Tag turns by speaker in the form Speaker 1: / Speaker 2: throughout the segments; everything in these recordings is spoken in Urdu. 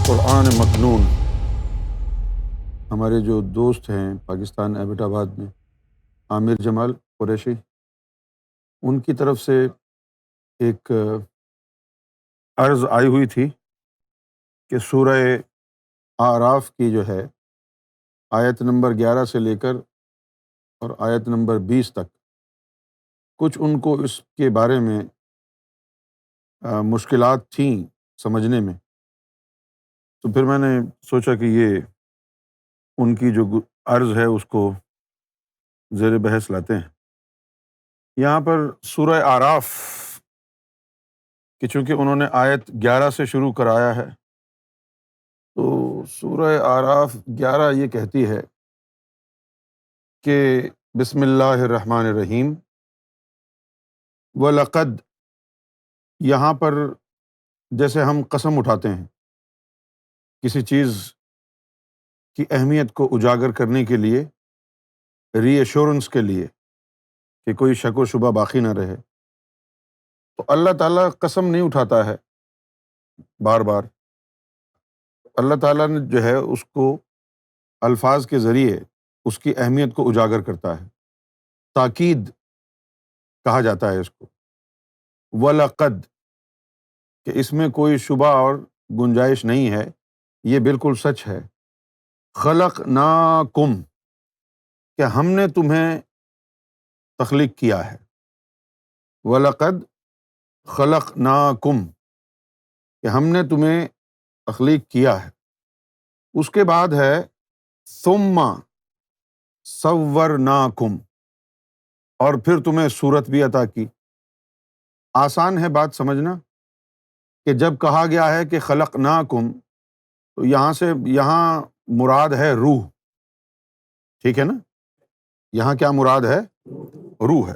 Speaker 1: قرآن مکنون ہمارے جو دوست ہیں پاکستان ایبٹ آباد میں، عامر جمال قریشی، ان کی طرف سے ایک عرض آئی ہوئی تھی کہ سورہ اعراف کی جو ہے آیت نمبر 11 سے لے کر اور آیت نمبر 20 تک کچھ ان کو اس کے بارے میں مشکلات تھیں سمجھنے میں، تو پھر میں نے سوچا کہ یہ ان کی جو عرض ہے اس کو زیر بحث لاتے ہیں۔ یہاں پر سورہ اعراف کہ چونکہ انہوں نے آیت 11 سے شروع کرایا ہے، تو سورہ اعراف 11 یہ کہتی ہے کہ بسم اللہ الرحمن الرحیم، وَلَقَدْ، یہاں پر جیسے ہم قسم اٹھاتے ہیں کسی چیز کی اہمیت کو اجاگر کرنے کے لیے، ری ایشورنس کے لیے کہ کوئی شک و شبہ باقی نہ رہے، تو اللہ تعالیٰ قسم نہیں اٹھاتا ہے بار بار۔ اللہ تعالیٰ نے جو ہے اس کو الفاظ کے ذریعے اس کی اہمیت کو اجاگر کرتا ہے، تاکید کہا جاتا ہے اس کو۔ وَلَقَدْ، کہ اس میں کوئی شبہ اور گنجائش نہیں ہے، یہ بالکل سچ ہے۔ خلقناکم، کہ ہم نے تمہیں تخلیق کیا ہے۔ وَلَقَدْ خلقناکم، کہ ہم نے تمہیں تخلیق کیا ہے۔ اس کے بعد ہے ثم صورناکم، اور پھر تمہیں صورت بھی عطا کی۔ آسان ہے بات سمجھنا کہ جب کہا گیا ہے کہ خلقناکم، تو یہاں مراد ہے روح، ٹھیک ہے نا؟ یہاں کیا مراد ہے؟ روح ہے۔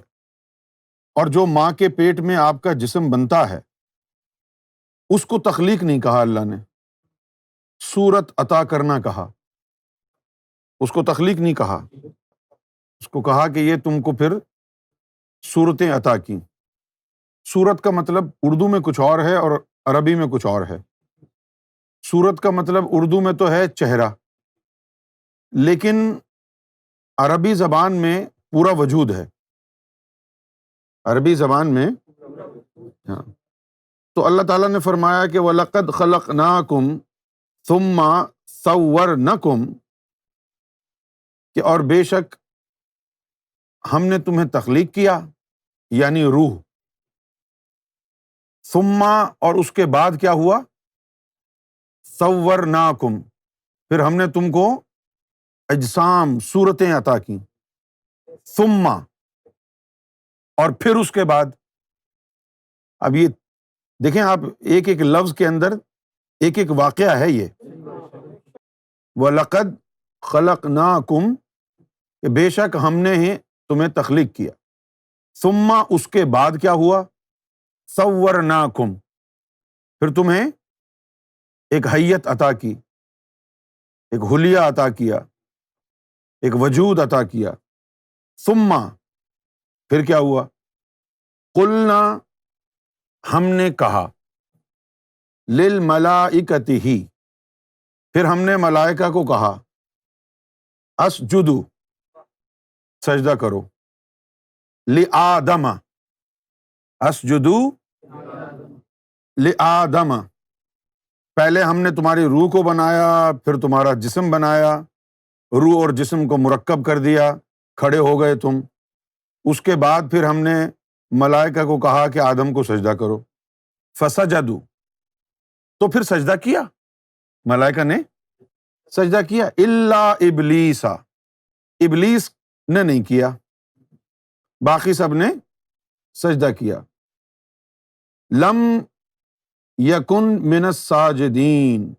Speaker 1: اور جو ماں کے پیٹ میں آپ کا جسم بنتا ہے اس کو تخلیق نہیں کہا اللہ نے، صورت عطا کرنا کہا، اس کو تخلیق نہیں کہا، اس کو کہا کہ یہ تم کو پھر صورتیں عطا کی۔ صورت کا مطلب اردو میں کچھ اور ہے اور عربی میں کچھ اور ہے۔ صورت کا مطلب اردو میں تو ہے چہرہ، لیکن عربی زبان میں پورا وجود ہے۔ عربی زبان میں ہاں، تو اللہ تعالیٰ نے فرمایا کہ وَلَقَدْ خَلَقْنَاكُمْ ثُمَّ صَوَّرْنَكُمْ، کہ اور بے شک ہم نے تمہیں تخلیق کیا، یعنی روح۔ ثم، اور اس کے بعد کیا ہوا؟ صورناکم، پھر ہم نے تم کو اجسام، صورتیں عطا کی۔ ثم، اور پھر اس کے بعد، اب یہ دیکھیں آپ، ایک ایک لفظ کے اندر ایک ایک واقعہ ہے یہ۔ وَلَقَدْ خَلَقْنَاكُمْ، کہ بے شک ہم نے ہی تمہیں تخلیق کیا۔ ثم، اس کے بعد کیا ہوا؟ صورناکم، پھر تمہیں ایک حیت عطا کی، ایک حلیہ عطا کیا، ایک وجود عطا کیا۔ ثم، پھر کیا ہوا؟ قلنا، ہم نے کہا، للملائکۃ ہی، پھر ہم نے ملائکہ کو کہا، اسجدوا، سجدہ کرو، لآدم، اسجدوا لآدم، پہلے ہم نے تمہاری روح کو بنایا، پھر تمہارا جسم بنایا، روح اور جسم کو مرکب کر دیا، کھڑے ہو گئے تم۔ اس کے بعد پھر ہم نے ملائکہ کو کہا کہ آدم کو سجدہ کرو، فسجدوا، تو پھر سجدہ کیا، ملائکہ نے سجدہ کیا، الا ابلیس، ابلیس نے نہیں کیا، باقی سب نے سجدہ کیا۔ لم یکن من الساجدین،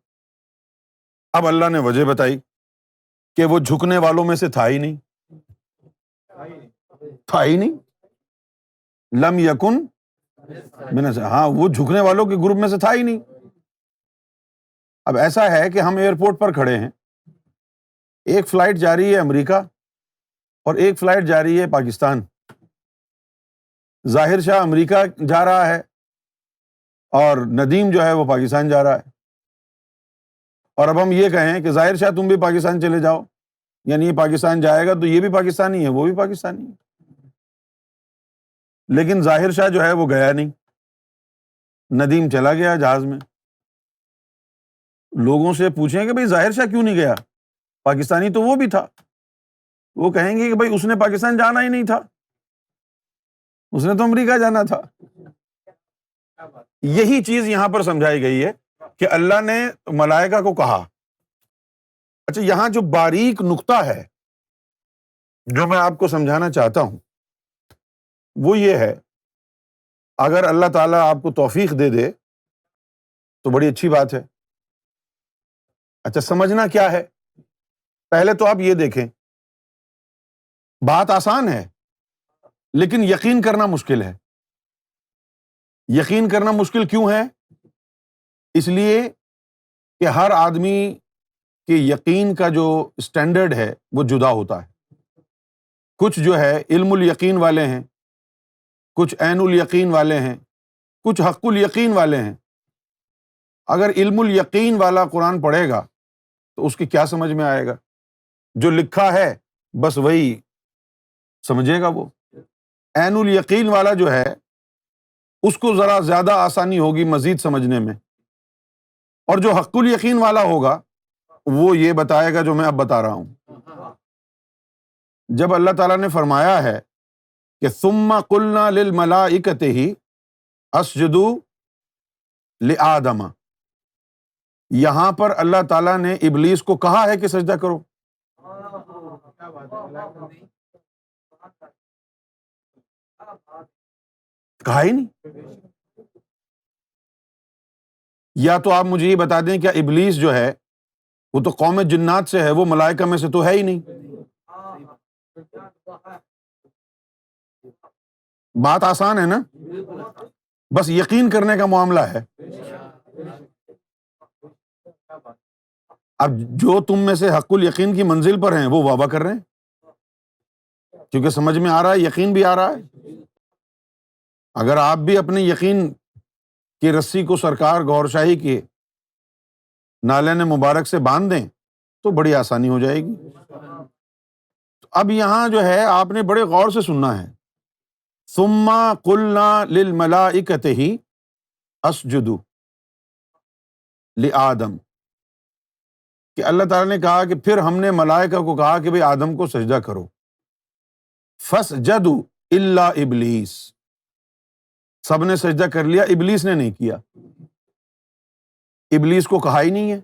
Speaker 1: اب اللہ نے وجہ بتائی کہ وہ جھکنے والوں میں سے تھا ہی نہیں، تھا ہی نہیں۔ لم یکن ہاں، وہ جھکنے والوں کے گروپ میں سے تھا ہی نہیں۔ اب ایسا ہے کہ ہم ایئرپورٹ پر کھڑے ہیں، ایک فلائٹ جا رہی ہے امریکہ اور ایک فلائٹ جا رہی ہے پاکستان۔ ظاہر شاہ امریکہ جا رہا ہے اور ندیم جو ہے وہ پاکستان جا رہا ہے۔ اور اب ہم یہ کہیں کہ ظاہر شاہ تم بھی پاکستان چلے جاؤ، یعنی یہ پاکستان جائے گا تو یہ بھی پاکستانی ہے، وہ بھی پاکستانی ہے، لیکن ظاہر شاہ جو ہے وہ گیا نہیں، ندیم چلا گیا جہاز میں۔ لوگوں سے پوچھیں کہ بھئی ظاہر شاہ کیوں نہیں گیا، پاکستانی تو وہ بھی تھا، وہ کہیں گے کہ بھئی اس نے پاکستان جانا ہی نہیں تھا، اس نے تو امریکہ جانا تھا۔ یہی چیز یہاں پر سمجھائی گئی ہے کہ اللہ نے ملائکہ کو کہا۔ اچھا، یہاں جو باریک نقطہ ہے جو میں آپ کو سمجھانا چاہتا ہوں وہ یہ ہے، اگر اللہ تعالیٰ آپ کو توفیق دے دے تو بڑی اچھی بات ہے۔ اچھا، سمجھنا کیا ہے؟ پہلے تو آپ یہ دیکھیں، بات آسان ہے لیکن یقین کرنا مشکل ہے۔ یقین کرنا مشکل کیوں ہے؟ اس لیے کہ ہر آدمی کے یقین کا جو اسٹینڈرڈ ہے وہ جدا ہوتا ہے۔ کچھ جو ہے علم الیقین والے ہیں، کچھ عین الیقین والے ہیں، کچھ حق الیقین والے ہیں۔ اگر علم الیقین والا قرآن پڑھے گا تو اس کی کیا سمجھ میں آئے گا؟ جو لکھا ہے بس وہی سمجھے گا وہ۔ عین الیقین والا جو ہے اس کو ذرا زیادہ آسانی ہوگی مزید سمجھنے میں، اور جو حق الیقین والا ہوگا وہ یہ بتائے گا جو میں اب بتا رہا ہوں۔ جب اللہ تعالیٰ نے فرمایا ہے کہ ثم قلنا للملائکۃ اسجدوا لآدم، یہاں پر اللہ تعالیٰ نے ابلیس کو کہا ہے کہ سجدہ کرو۔ کہا ہی نہیں۔ یا تو آپ مجھے یہ بتا دیں کیا ابلیس جو ہے وہ تو قوم جنات سے ہے، وہ ملائکہ میں سے تو ہے ہی نہیں۔ بات آسان ہے نا، بس یقین کرنے کا معاملہ ہے۔ اب جو تم میں سے حق الیقین کی منزل پر ہیں وہ واہ واہ کر رہے ہیں کیونکہ سمجھ میں آ رہا ہے، یقین بھی آ رہا ہے۔ اگر آپ بھی اپنے یقین کی رسی کو سرکار گور شاہی کے نالین مبارک سے باندھ دیں تو بڑی آسانی ہو جائے گی۔ اب یہاں جو ہے آپ نے بڑے غور سے سننا ہے، ثم قلنا للملائکۃ اسجدوا لآدم، کہ اللہ تعالیٰ نے کہا کہ پھر ہم نے ملائکہ کو کہا کہ بھئی آدم کو سجدہ کرو، فسجدوا الا ابلیس، سب نے سجدہ کر لیا، ابلیس نے نہیں کیا۔ ابلیس کو کہا ہی نہیں ہے۔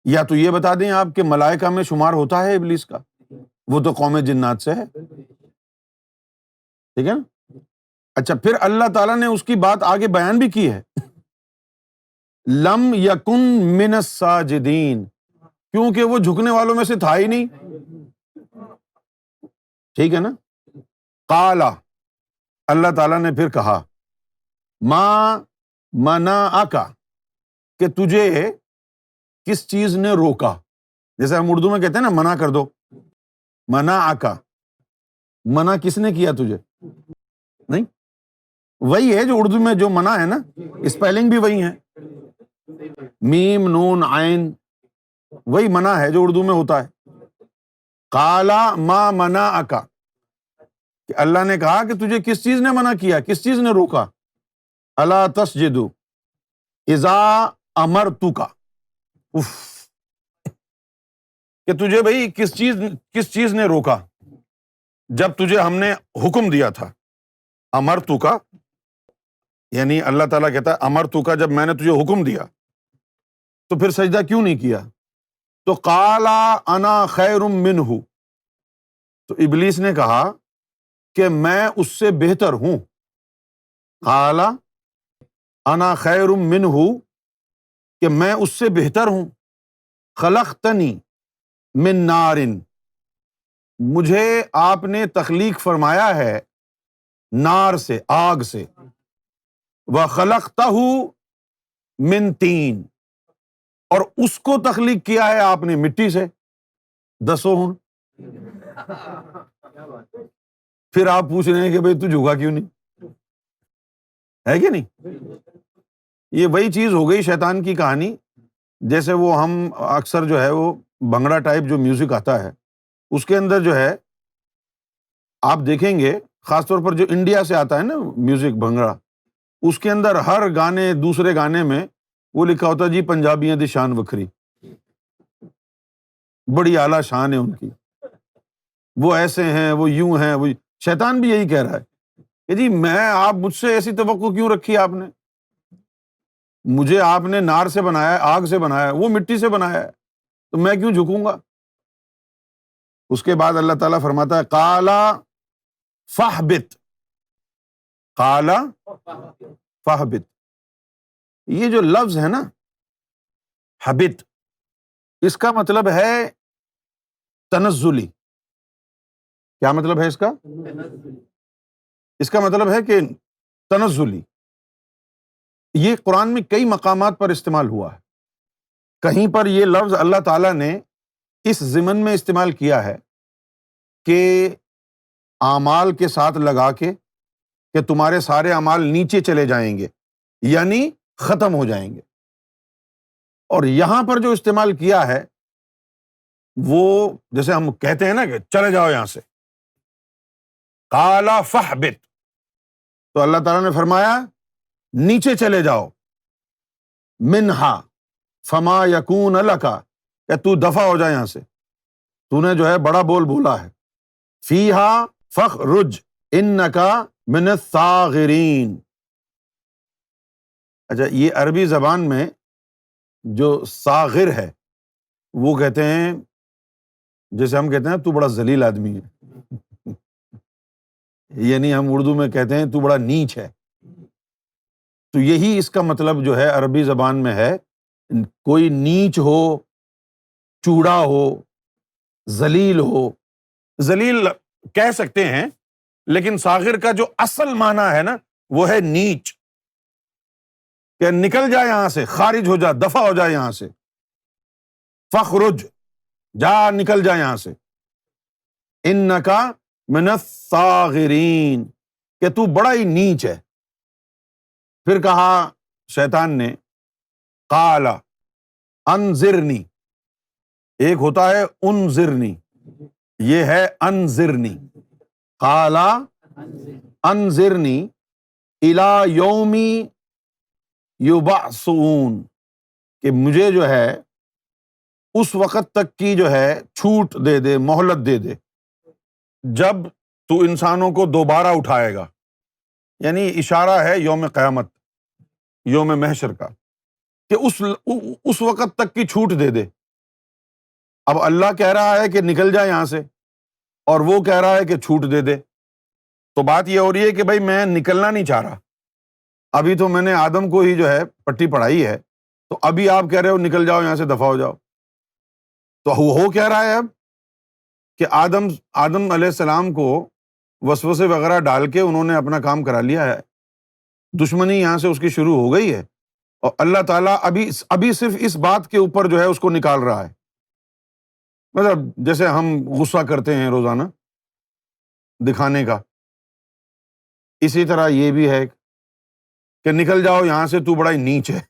Speaker 1: یا تو یہ بتا دیں آپ کہ ملائکہ میں شمار ہوتا ہے ابلیس کا، وہ تو قوم جنات سے ہے، ٹھیک ہے نا۔ اچھا، پھر اللہ تعالیٰ نے اس کی بات آگے بیان بھی کی ہے، لم یکن من الساجدین، کیونکہ وہ جھکنے والوں میں سے تھا ہی نہیں، ٹھیک ہے نا۔ قال، اللہ تعالیٰ نے پھر کہا، ما منعک، کہ تجھے کس چیز نے روکا، جیسے ہم اردو میں کہتے ہیں نا منع کر دو، منعک، منع کس نے کیا تجھے؟ نہیں، وہی ہے جو اردو میں جو منع ہے نا، اسپیلنگ بھی وہی ہے، میم نون عین، وہی منع ہے جو اردو میں ہوتا ہے۔ قال ما منعک، کہ اللہ نے کہا کہ تجھے کس چیز نے منع کیا، کس چیز نے روکا؟ الا تسجد اذا امرتک، کہ تجھے بھئی کس چیز نے روکا جب تجھے ہم نے حکم دیا تھا۔ امرتک یعنی اللہ تعالیٰ کہتا ہے امرتک، جب میں نے تجھے حکم دیا تو پھر سجدہ کیوں نہیں کیا؟ تو قال انا خیر منہ، تو ابلیس نے کہا کہ میں اس سے بہتر ہوں۔ قال انا خیر منہ، کہ میں اس سے بہتر ہوں۔ خلقتنی من نار، مجھے آپ نے تخلیق فرمایا ہے نار سے، آگ سے۔ وخلقتہ من طین، اور اس کو تخلیق کیا ہے آپ نے مٹی سے۔ دسو ہن، پھر آپ پوچھ رہے ہیں کہ بھئی تو جھکا کیوں نہیں، ہے کہ نہیں؟ یہ وہی چیز ہو گئی شیطان کی کہانی، جیسے وہ ہم اکثر جو ہے وہ بھنگڑا ٹائپ جو میوزک آتا ہے اس کے اندر جو ہے آپ دیکھیں گے، خاص طور پر جو انڈیا سے آتا ہے نا میوزک بھنگڑا، اس کے اندر ہر گانے دوسرے گانے میں وہ لکھا ہوتا ہے جی پنجابیاں دی شان وکھری، بڑی اعلیٰ شان ہے ان کی، وہ ایسے ہیں، وہ یوں ہیں، وہ شیطان بھی یہی کہہ رہا ہے کہ جی آپ مجھ سے ایسی توقع کیوں رکھی آپ نے؟ مجھے آپ نے نار سے بنایا ہے، آگ سے بنایا ہے، وہ مٹی سے بنایا ہے، تو میں کیوں جھکوں گا؟ اس کے بعد اللہ تعالیٰ فرماتا ہے قالا فاہبط، قالا فاہبط، یہ جو لفظ ہے نا حبط، اس کا مطلب ہے تنزلی۔ کیا مطلب ہے اس کا؟ اس کا مطلب ہے کہ تنزلی، یہ قرآن میں کئی مقامات پر استعمال ہوا ہے۔ کہیں پر یہ لفظ اللہ تعالیٰ نے اس ضمن میں استعمال کیا ہے کہ اعمال کے ساتھ لگا کے کہ تمہارے سارے اعمال نیچے چلے جائیں گے، یعنی ختم ہو جائیں گے۔ اور یہاں پر جو استعمال کیا ہے وہ جیسے ہم کہتے ہیں نا کہ چلے جاؤ یہاں سے، قالا فاہبط، تو اللہ تعالیٰ نے فرمایا نیچے چلے جاؤ، منہا فما یکون لک، کہ تو دفع ہو جائے یہاں سے، تو نے جو ہے بڑا بول بولا ہے، فیہا فاخرج انک من الصاغرین۔ اچھا، یہ عربی زبان میں جو صاغر ہے وہ کہتے ہیں، جیسے ہم کہتے ہیں تو بڑا ذلیل آدمی ہے، یعنی ہم اردو میں کہتے ہیں تو بڑا نیچ ہے، تو یہی اس کا مطلب جو ہے عربی زبان میں ہے، کوئی نیچ ہو، چوڑا ہو، ذلیل ہو۔ ذلیل کہہ سکتے ہیں لیکن صاغر کا جو اصل معنی ہے نا وہ ہے نیچ، کہ نکل جا یہاں سے، خارج ہو جا، دفع ہو جا یہاں سے، فخرج، جا نکل جا یہاں سے، انک من الصاغرین، کہ تو بڑا ہی نیچ ہے۔ پھر کہا شیطان نے قال انذرنی، ایک ہوتا ہے انذرنی، یہ ہے انذرنی، قال انذرنی الی یوم یبعثون، کہ مجھے جو ہے اس وقت تک کی جو ہے چھوٹ دے دے، مہلت دے دے، جب تو انسانوں کو دوبارہ اٹھائے گا، یعنی اشارہ ہے یوم قیامت، یوم محشر کا، کہ اس وقت تک کی چھوٹ دے دے۔ اب اللہ کہہ رہا ہے کہ نکل جا یہاں سے، اور وہ کہہ رہا ہے کہ چھوٹ دے دے، تو بات یہ ہو رہی ہے کہ بھائی میں نکلنا نہیں چاہ رہا، ابھی تو میں نے آدم کو ہی جو ہے پٹی پڑھائی ہے، تو ابھی آپ کہہ رہے ہو نکل جاؤ یہاں سے، دفع ہو جاؤ، تو وہ ہو کیا رہا ہے اب کہ آدم علیہ السلام کو وسوسے وغیرہ ڈال کے انہوں نے اپنا کام کرا لیا ہے، دشمنی یہاں سے اس کی شروع ہو گئی ہے، اور اللہ تعالیٰ ابھی صرف اس بات کے اوپر جو ہے اس کو نکال رہا ہے، مطلب جیسے ہم غصہ کرتے ہیں روزانہ دکھانے کا، اسی طرح یہ بھی ہے کہ نکل جاؤ یہاں سے، تو بڑا ہی نیچ ہے۔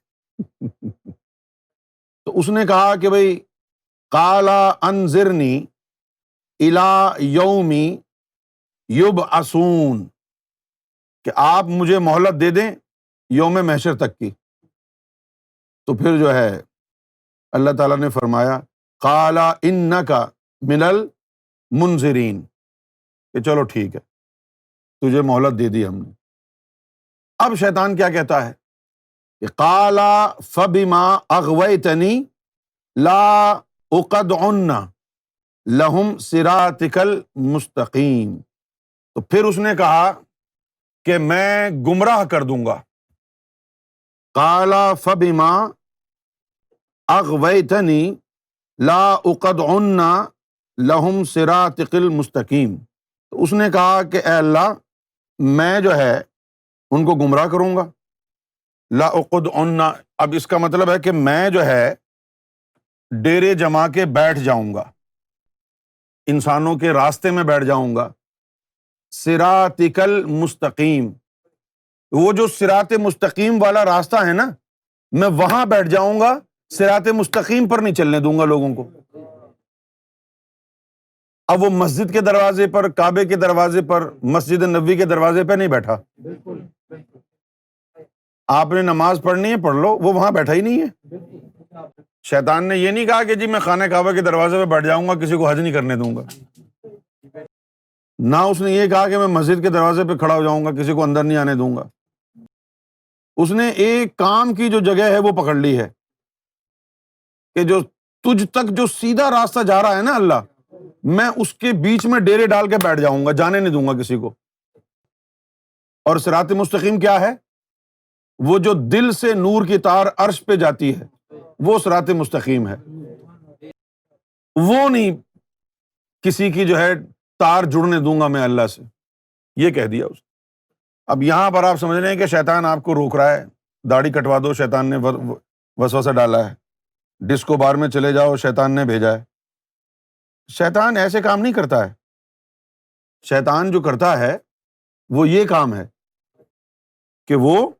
Speaker 1: تو اس نے کہا کہ بھئی قال انذرنی الی یوم یبعثون، کہ آپ مجھے مہلت دے دیں یوم محشر تک کی۔ تو پھر جو ہے اللہ تعالیٰ نے فرمایا قال انک من المنذرین، کہ چلو ٹھیک ہے، تجھے مہلت دے دی ہم نے۔ اب شیطان کیا کہتا ہے کہ قال فبما اغویتنی لا اقعدن لہم صراطک المستقیم، تو پھر اس نے کہا کہ میں گمراہ کر دوں گا۔ قال فبما اغویتنی لا اقعدن لہم صراطک المستقیم، تو اس نے کہا کہ اے اللہ میں جو ہے ان کو گمراہ کروں گا، لا اقعدن، اب اس کا مطلب ہے کہ میں جو ہے ڈیرے جما کے بیٹھ جاؤں گا، انسانوں کے راستے میں بیٹھ جاؤں گا، صراطک المستقیم، وہ جو صراط مستقیم والا راستہ ہے نا میں وہاں بیٹھ جاؤں گا، صراط مستقیم پر نہیں چلنے دوں گا لوگوں کو۔ اب وہ مسجد کے دروازے پر، کعبے کے دروازے پر، مسجد نبوی کے دروازے پہ نہیں بیٹھا۔ آپ نے نماز پڑھنی ہے پڑھ لو، وہ وہاں بیٹھا ہی نہیں ہے۔ شیطان نے یہ نہیں کہا کہ جی میں خانہ کعبہ کے دروازے پہ بیٹھ جاؤں گا، کسی کو حج نہیں کرنے دوں گا۔ نہ اس نے یہ کہا کہ میں مسجد کے دروازے پہ کھڑا ہو جاؤں گا، کسی کو اندر نہیں آنے دوں گا۔ اس نے ایک کام کی جو جگہ ہے وہ پکڑ لی ہے کہ جو تجھ تک جو سیدھا راستہ جا رہا ہے نا اللہ، میں اس کے بیچ میں ڈیرے ڈال کے بیٹھ جاؤں گا، جانے نہیں دوں گا کسی کو۔ اور صراط مستقیم کیا ہے؟ وہ جو دل سے نور کی تار عرش پہ جاتی ہے، وہ صراط مستقیم ہے۔ وہ نہیں کسی کی جو ہے تار جڑنے دوں گا میں اللہ سے، یہ کہہ دیا اس نے۔ اب یہاں پر آپ سمجھ رہے ہیں کہ شیطان آپ کو روک رہا ہے، داڑھی کٹوا دو، شیطان نے وسوسہ ڈالا ہے، ڈسکو بار میں چلے جاؤ، شیطان نے بھیجا ہے۔ شیطان ایسے کام نہیں کرتا ہے۔ شیطان جو کرتا ہے وہ یہ کام ہے کہ وہ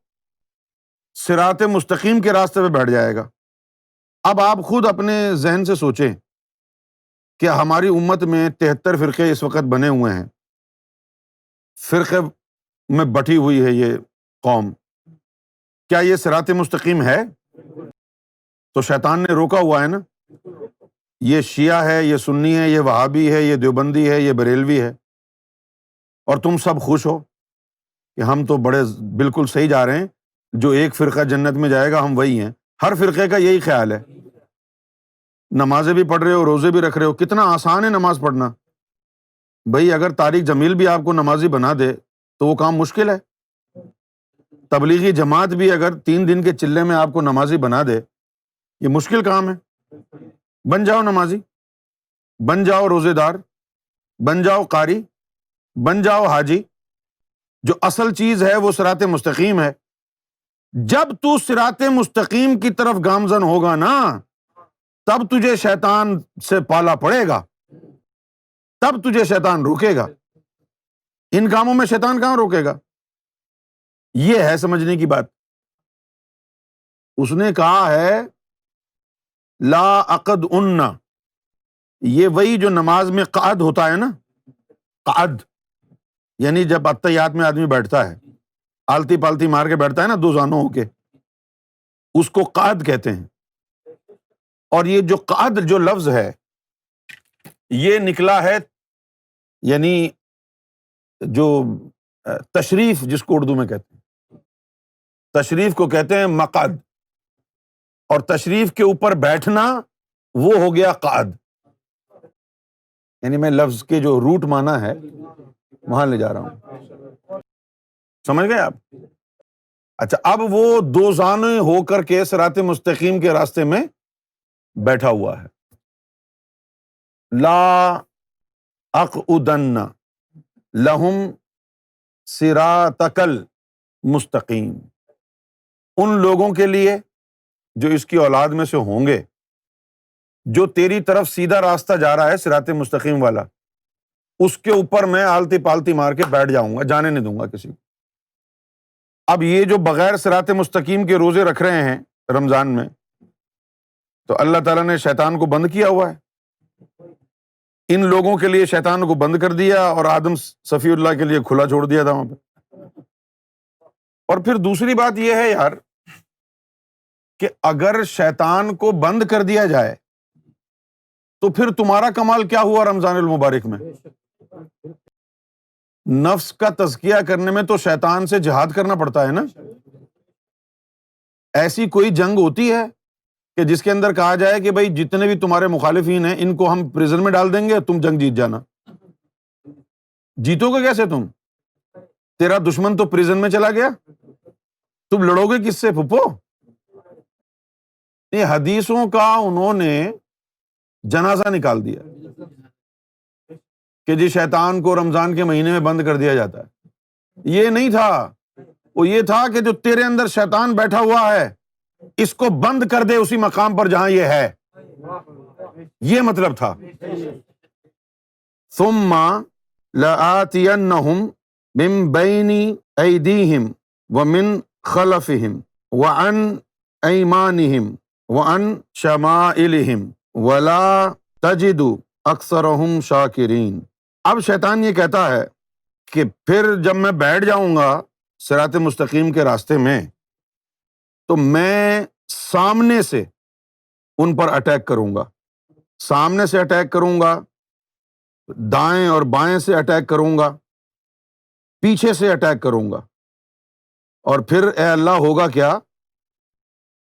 Speaker 1: صراط مستقیم کے راستے پہ بیٹھ جائے گا۔ اب آپ خود اپنے ذہن سے سوچیں کہ ہماری امت میں 73 فرقے اس وقت بنے ہوئے ہیں، فرقے میں بٹی ہوئی ہے یہ قوم، کیا یہ صراط مستقیم ہے؟ تو شیطان نے روکا ہوا ہے نا۔ یہ شیعہ ہے، یہ سنی ہے، یہ وہابی ہے، یہ دیوبندی ہے، یہ بریلوی ہے، اور تم سب خوش ہو کہ ہم تو بڑے بالکل صحیح جا رہے ہیں، جو ایک فرقہ جنت میں جائے گا ہم وہی ہیں۔ ہر فرقے کا یہی خیال ہے۔ نمازیں بھی پڑھ رہے ہو، روزے بھی رکھ رہے ہو، کتنا آسان ہے نماز پڑھنا۔ بھائی اگر طارق جمیل بھی آپ کو نمازی بنا دے تو وہ کام مشکل ہے۔ تبلیغی جماعت بھی اگر 3 دن کے چلے میں آپ کو نمازی بنا دے، یہ مشکل کام ہے۔ بن جاؤ نمازی، بن جاؤ روزے دار، بن جاؤ قاری، بن جاؤ حاجی۔ جو اصل چیز ہے وہ صراط مستقیم ہے۔ جب تو صراط مستقیم کی طرف گامزن ہوگا نا، تب تجھے شیطان سے پالا پڑے گا، تب تجھے شیطان روکے گا۔ ان کاموں میں شیطان کہاں روکے گا؟ یہ ہے سمجھنے کی بات۔ اس نے کہا ہے لا عقد ان، یہ وہی جو نماز میں قعد ہوتا ہے نا، قعد یعنی جب اتحیات میں آدمی بیٹھتا ہے، آلتی پالتی مار کے بیٹھتا ہے نا دو زانوں ہو کے، اس کو قعد کہتے ہیں۔ اور یہ جو قعد جو لفظ ہے یہ نکلا ہے، یعنی جو تشریف جس کو اردو میں کہتے ہیں، تشریف کو کہتے ہیں مقعد، اور تشریف کے اوپر بیٹھنا وہ ہو گیا قعد۔ یعنی میں لفظ کے جو روٹ معنی ہے وہاں لے جا رہا ہوں، سمجھ گئے آپ؟ اچھا، اب وہ دو زانے ہو کر کے صراط مستقیم کے راستے میں بیٹھا ہوا ہے۔ لا اقعدن لہم صراطک المستقیم، ان لوگوں کے لیے جو اس کی اولاد میں سے ہوں گے، جو تیری طرف سیدھا راستہ جا رہا ہے صراط مستقیم والا، اس کے اوپر میں آلتی پالتی مار کے بیٹھ جاؤں گا، جانے نہیں دوں گا کسی کو۔ اب یہ جو بغیر صراط مستقیم کے روزے رکھ رہے ہیں رمضان میں، تو اللہ تعالیٰ نے شیطان کو بند کیا ہوا ہے۔ ان لوگوں کے لیے شیطان کو بند کر دیا اور آدم صفی اللہ کے لیے کھلا چھوڑ دیا تھا وہاں پہ۔ اور پھر دوسری بات یہ ہے یار کہ اگر شیطان کو بند کر دیا جائے تو پھر تمہارا کمال کیا ہوا رمضان المبارک میں؟ نفس کا تزکیہ کرنے میں تو شیطان سے جہاد کرنا پڑتا ہے نا۔ ایسی کوئی جنگ ہوتی ہے کہ جس کے اندر کہا جائے کہ بھائی جتنے بھی تمہارے مخالفین ہیں ان کو ہم پریزن میں ڈال دیں گے، تم جنگ جیت جانا۔ جیتو گے کیسے تم؟ تیرا دشمن تو پریزن میں چلا گیا، تم لڑو گے کس سے پھپھو؟ یہ حدیثوں کا انہوں نے جنازہ نکال دیا کہ جی شیطان کو رمضان کے مہینے میں بند کر دیا جاتا ہے۔ یہ نہیں تھا، وہ یہ تھا کہ جو تیرے اندر شیطان بیٹھا ہوا ہے اس کو بند کر دے اسی مقام پر جہاں یہ ہے، یہ مطلب تھا۔ ثم لآتینہم من بین ایدیہم ومن خلفہم وعن ایمانہم وعن شمائلہم ولا تجد اکثرہم شاکرین۔ اب شیطان یہ کہتا ہے کہ پھر جب میں بیٹھ جاؤں گا صراط مستقیم کے راستے میں تو میں سامنے سے ان پر اٹیک کروں گا، سامنے سے اٹیک کروں گا، دائیں اور بائیں سے اٹیک کروں گا، پیچھے سے اٹیک کروں گا۔ اور پھر اے اللہ ہوگا کیا؟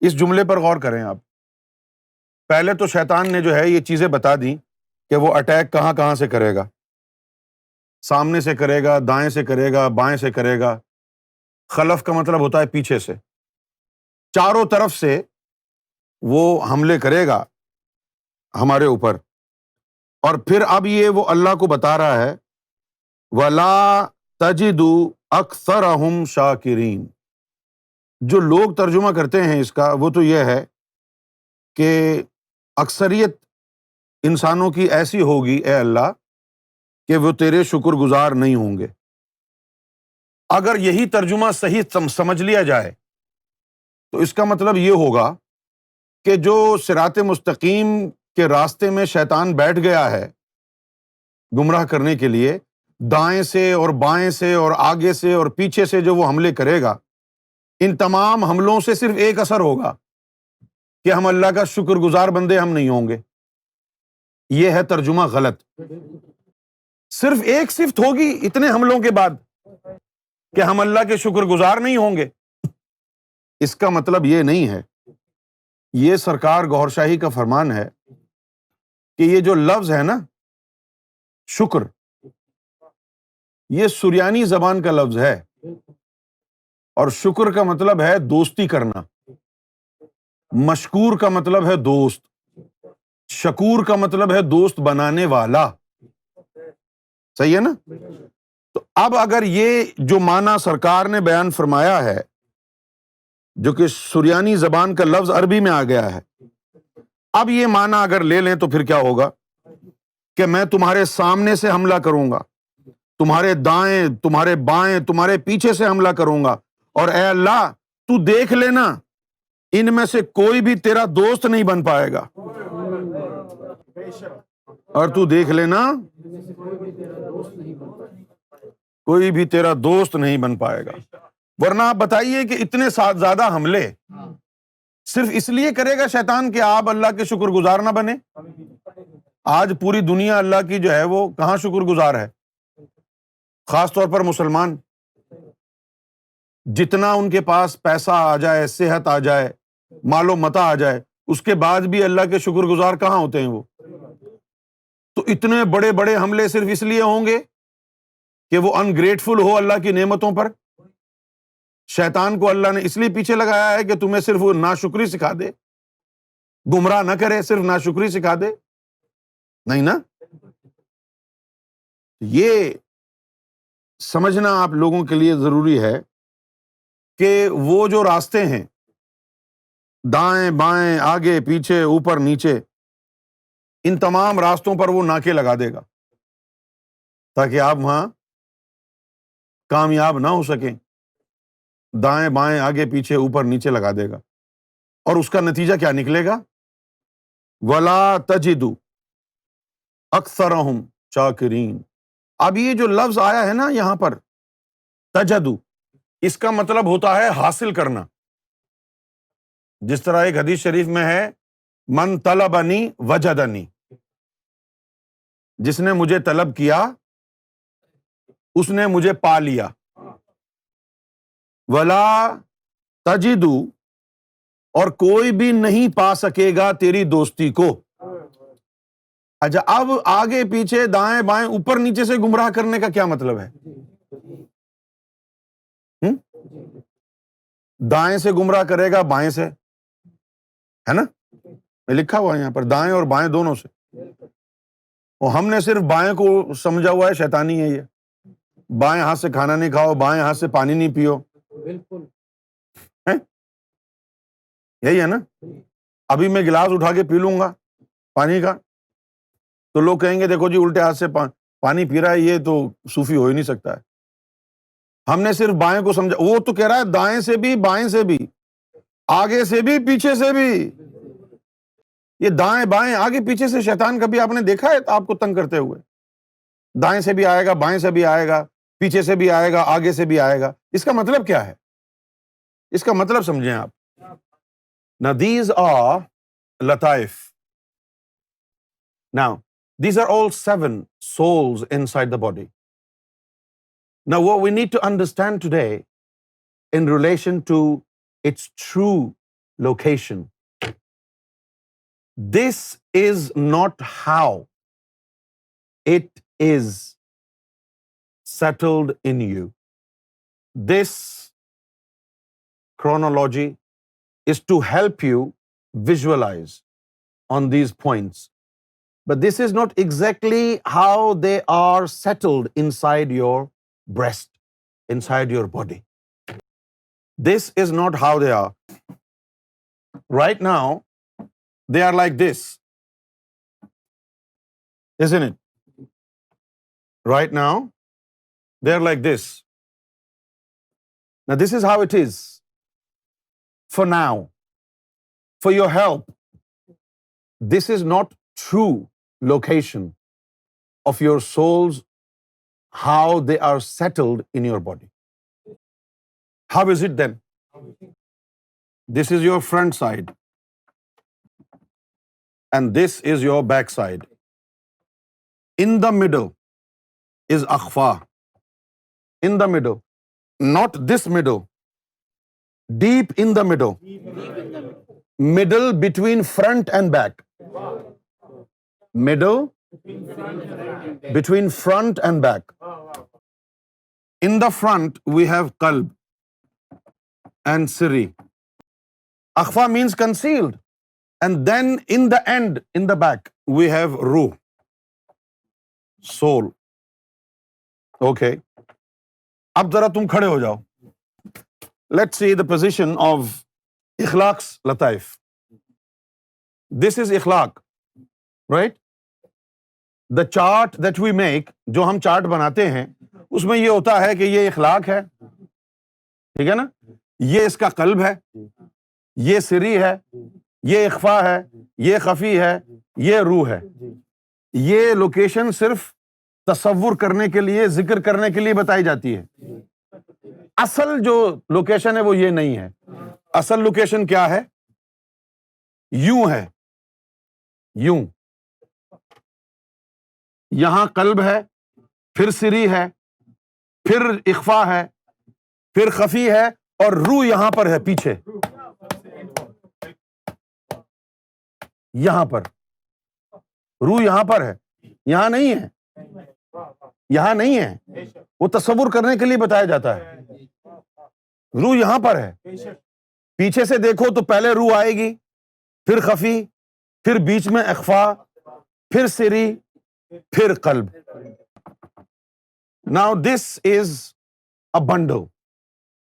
Speaker 1: اس جملے پر غور کریں آپ۔ پہلے تو شیطان نے جو ہے یہ چیزیں بتا دیں کہ وہ اٹیک کہاں کہاں سے کرے گا، سامنے سے کرے گا، دائیں سے کرے گا، بائیں سے کرے گا۔ خلف کا مطلب ہوتا ہے پیچھے سے، چاروں طرف سے وہ حملے کرے گا ہمارے اوپر۔ اور پھر اب یہ وہ اللہ کو بتا رہا ہے وَلَا تَجِدُ أَكْثَرَهُمْ شَاكِرِينَ۔ جو لوگ ترجمہ کرتے ہیں اس کا وہ تو یہ ہے کہ اکثریت انسانوں کی ایسی ہوگی اے اللہ کہ وہ تیرے شکر گزار نہیں ہوں گے۔ اگر یہی ترجمہ صحیح سمجھ لیا جائے تو اس کا مطلب یہ ہوگا کہ جو صراط مستقیم کے راستے میں شیطان بیٹھ گیا ہے گمراہ کرنے کے لیے، دائیں سے اور بائیں سے اور آگے سے اور پیچھے سے جو وہ حملے کرے گا، ان تمام حملوں سے صرف ایک اثر ہوگا کہ ہم اللہ کا شکر گزار بندے ہم نہیں ہوں گے۔ یہ ہے ترجمہ غلط۔ صرف ایک صفت ہوگی اتنے حملوں کے بعد کہ ہم اللہ کے شکر گزار نہیں ہوں گے۔ اس کا مطلب یہ نہیں ہے۔ یہ سرکار گوھر شاہی کا فرمان ہے کہ یہ جو لفظ ہے نا شکر، یہ سریانی زبان کا لفظ ہے، اور شکر کا مطلب ہے دوستی کرنا، مشکور کا مطلب ہے دوست، شکور کا مطلب ہے دوست بنانے والا۔ صحیح ہے نا؟ تو اب اگر یہ جو معنی سرکار نے بیان فرمایا ہے جو کہ سریانی زبان کا لفظ عربی میں آ گیا ہے، اب یہ معنی اگر لے لیں تو پھر کیا ہوگا کہ میں تمہارے سامنے سے حملہ کروں گا، تمہارے دائیں، تمہارے بائیں، تمہارے پیچھے سے حملہ کروں گا، اور اے اللہ تو دیکھ لینا ان میں سے کوئی بھی تیرا دوست نہیں بن پائے گا، اور تو دیکھ لینا کوئی بھی تیرا دوست نہیں بن پائے گا۔ ورنہ آپ بتائیے کہ اتنے زیادہ حملے صرف اس لیے کرے گا شیطان کہ آپ اللہ کے شکر گزار نہ بنے؟ آج پوری دنیا اللہ کی جو ہے وہ کہاں شکر گزار ہے؟ خاص طور پر مسلمان، جتنا ان کے پاس پیسہ آ جائے، صحت آ جائے، مال و متاع آ جائے، اس کے بعد بھی اللہ کے شکر گزار کہاں ہوتے ہیں وہ؟ تو اتنے بڑے بڑے حملے صرف اس لیے ہوں گے کہ وہ انگریٹفل ہو اللہ کی نعمتوں پر۔ شیطان کو اللہ نے اس لیے پیچھے لگایا ہے کہ تمہیں صرف وہ ناشکری سکھا دے، گمراہ نہ کرے، صرف ناشکری سکھا دے، نہیں نا؟ یہ سمجھنا آپ لوگوں کے لیے ضروری ہے کہ وہ جو راستے ہیں دائیں بائیں، آگے پیچھے، اوپر نیچے، ان تمام راستوں پر وہ ناکے لگا دے گا تاکہ آپ وہاں کامیاب نہ ہو سکیں۔ دائیں بائیں، آگے پیچھے، اوپر نیچے لگا دے گا، اور اس کا نتیجہ کیا نکلے گا؟ وَلَا تَجِدُ أَكْثَرَهُمْ شَاكِرِينَ۔ اب یہ جو لفظ آیا ہے نا یہاں پر تجدو، اس کا مطلب ہوتا ہے حاصل کرنا۔ جس طرح ایک حدیث شریف میں ہے من طلبنی وجدنی، جس نے مجھے طلب کیا اس نے مجھے پا لیا۔ ولا تجدو، اور کوئی بھی نہیں پا سکے گا تیری دوستی کو۔ اچھا، اب آگے پیچھے دائیں بائیں اوپر نیچے سے گمراہ کرنے کا کیا مطلب ہے؟ دائیں سے گمراہ کرے گا، بائیں سے، ہے نا؟ لکھا ہوا ہے یہاں پر دائیں اور بائیں دونوں سے۔ اور ہم نے صرف بائیں کو سمجھا ہوا ہے شیطانی ہے یہ، بائیں ہاتھ سے کھانا نہیں کھاؤ، بائیں ہاتھ سے پانی نہیں پیو،
Speaker 2: بالکل
Speaker 1: یہی ہے نا؟ ابھی میں گلاس اٹھا کے پی لوں گا پانی کا تو لوگ کہیں گے دیکھو جی الٹے ہاتھ سے پانی پی رہا ہے، یہ تو صوفی ہو ہی نہیں سکتا ہے۔ ہم نے صرف بائیں کو سمجھا، وہ تو کہہ رہا ہے دائیں سے بھی بائیں سے بھی، آگے سے بھی پیچھے سے بھی. یہ دائیں بائیں آگے پیچھے سے شیطان کبھی آپ نے دیکھا ہے آپ کو تنگ کرتے ہوئے؟ دائیں سے بھی آئے گا، بائیں سے بھی آئے گا، پیچھے سے بھی آئے گا، آگے سے بھی آئے گا. اس کا مطلب کیا ہے؟ اس کا مطلب سمجھیں آپ. Now these are لطائف. Now these are all 7 souls inside the body. Now what we need to understand today in relation to its true location. This is not how it is settled in you. This chronology is to help you visualize on these points. But this is not exactly how they are settled inside your breast, inside your body. This is not how they are. Right now, they are like this, isn't it? Right now, they are like this. Now, this is how it is. For now, for your help, this is not true location of your souls, how they are settled in your body. How is it then? This is your front side, and this is your back side. In the middle is akhfa. In the middle, not this middle, deep in the middle. Middle between front and back. Middle between front and back. In the front we have qalb and siri. Akhfa means concealed. And then in the end, in the back, we have ruh, soul. Okay. اب ذرا تم کھڑے ہو جاؤ. Let's see the position of ikhlaq's lataif. This is ikhlaq, right? The chart that we make, جو ہم چارٹ بناتے ہیں, اس میں یہ ہوتا ہے کہ یہ اخلاق ہے, ٹھیک ہے نا, یہ اس کا قلب ہے, یہ سری ہے, یہ اخفا ہے, یہ خفی ہے, یہ روح ہے. یہ لوکیشن صرف تصور کرنے کے لیے, ذکر کرنے کے لیے بتائی جاتی ہے. اصل جو لوکیشن ہے وہ یہ نہیں ہے. اصل لوکیشن کیا ہے؟ یوں ہے, یوں. یہاں قلب ہے, پھر سری ہے, پھر اخفا ہے, پھر خفی ہے, اور روح یہاں پر ہے پیچھے, یہاں پر. روح یہاں پر ہے, یہاں نہیں ہے, یہاں نہیں ہے. وہ تصور کرنے کے لیے بتایا جاتا ہے. روح یہاں پر ہے. پیچھے سے دیکھو تو پہلے روح آئے گی, پھر خفی, پھر بیچ میں اخفا, پھر سری, پھر قلب. Now this is a bundle,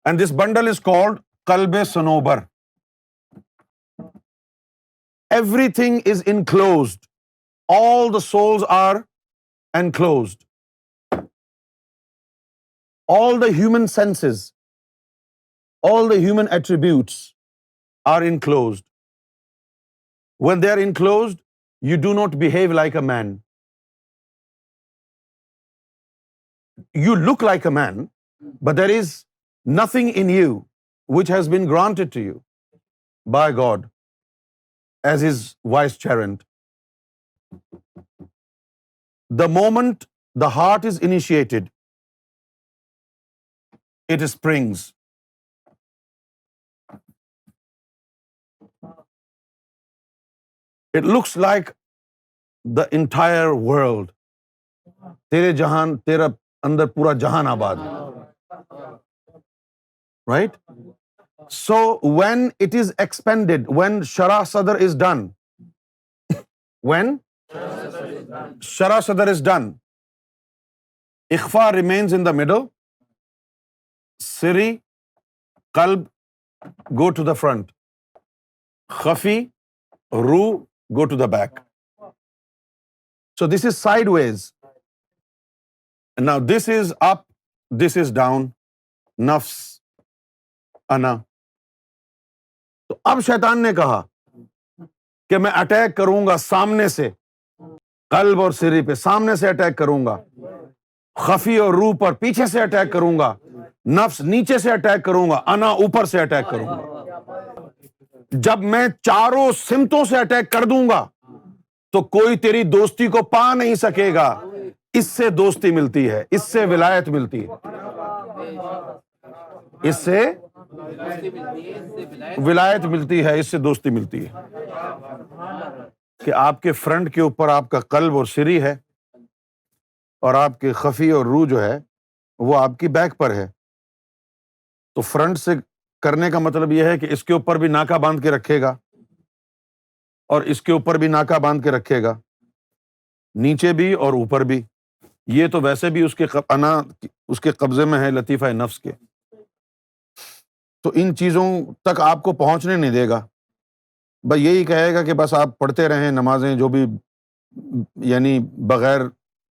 Speaker 1: and this bundle is called qalb sanobar. Everything is enclosed. All the souls are enclosed. All the human senses, all the human attributes are enclosed. When they are enclosed, you do not behave like a man. You look like a man, but there is nothing in you which has been granted to you by God as His vicegerent. The moment the heart is initiated, it springs. It looks like the entire world. تیرے جہان, تیرا اندر پورا جہان آباد ہے. Right? So when it is expanded, when Sharah Sadr is done, when Sharah Sadr is done, Ikhfa remains in the middle, Siri, Qalb go to the front, Khafi, Ruh go to the back. So this is sideways. And now this is up, this is down. Nafs, ana. تو اب شیطان نے کہا کہ میں اٹیک کروں گا سامنے سے، قلب اور سری پہ سامنے سے اٹیک کروں گا، خفی اور روح پر پیچھے سے اٹیک کروں گا، نفس نیچے سے اٹیک کروں گا، انا اوپر سے اٹیک کروں گا۔ جب میں چاروں سمتوں سے اٹیک کر دوں گا تو کوئی تیری دوستی کو پا نہیں سکے گا۔ اس سے دوستی ملتی ہے، اس سے ولایت ملتی ہے، اس سے ولایت ملتی ہے، اس سے دوستی ملتی ہے کہ آپ کے فرنٹ کے اوپر آپ کا قلب اور سری ہے، اور آپ کے خفی اور روح جو ہے وہ آپ کی بیک پر ہے۔ تو فرنٹ سے کرنے کا مطلب یہ ہے کہ اس کے اوپر بھی ناکا باندھ کے رکھے گا، اور اس کے اوپر بھی ناکا باندھ کے رکھے گا، نیچے بھی اور اوپر بھی۔ یہ تو ویسے بھی اس کے قبضے میں ہے، لطیفہ نفس کے، تو ان چیزوں تک آپ کو پہنچنے نہیں دے گا۔ بس یہی کہے گا کہ بس آپ پڑھتے رہیں نمازیں، جو بھی یعنی بغیر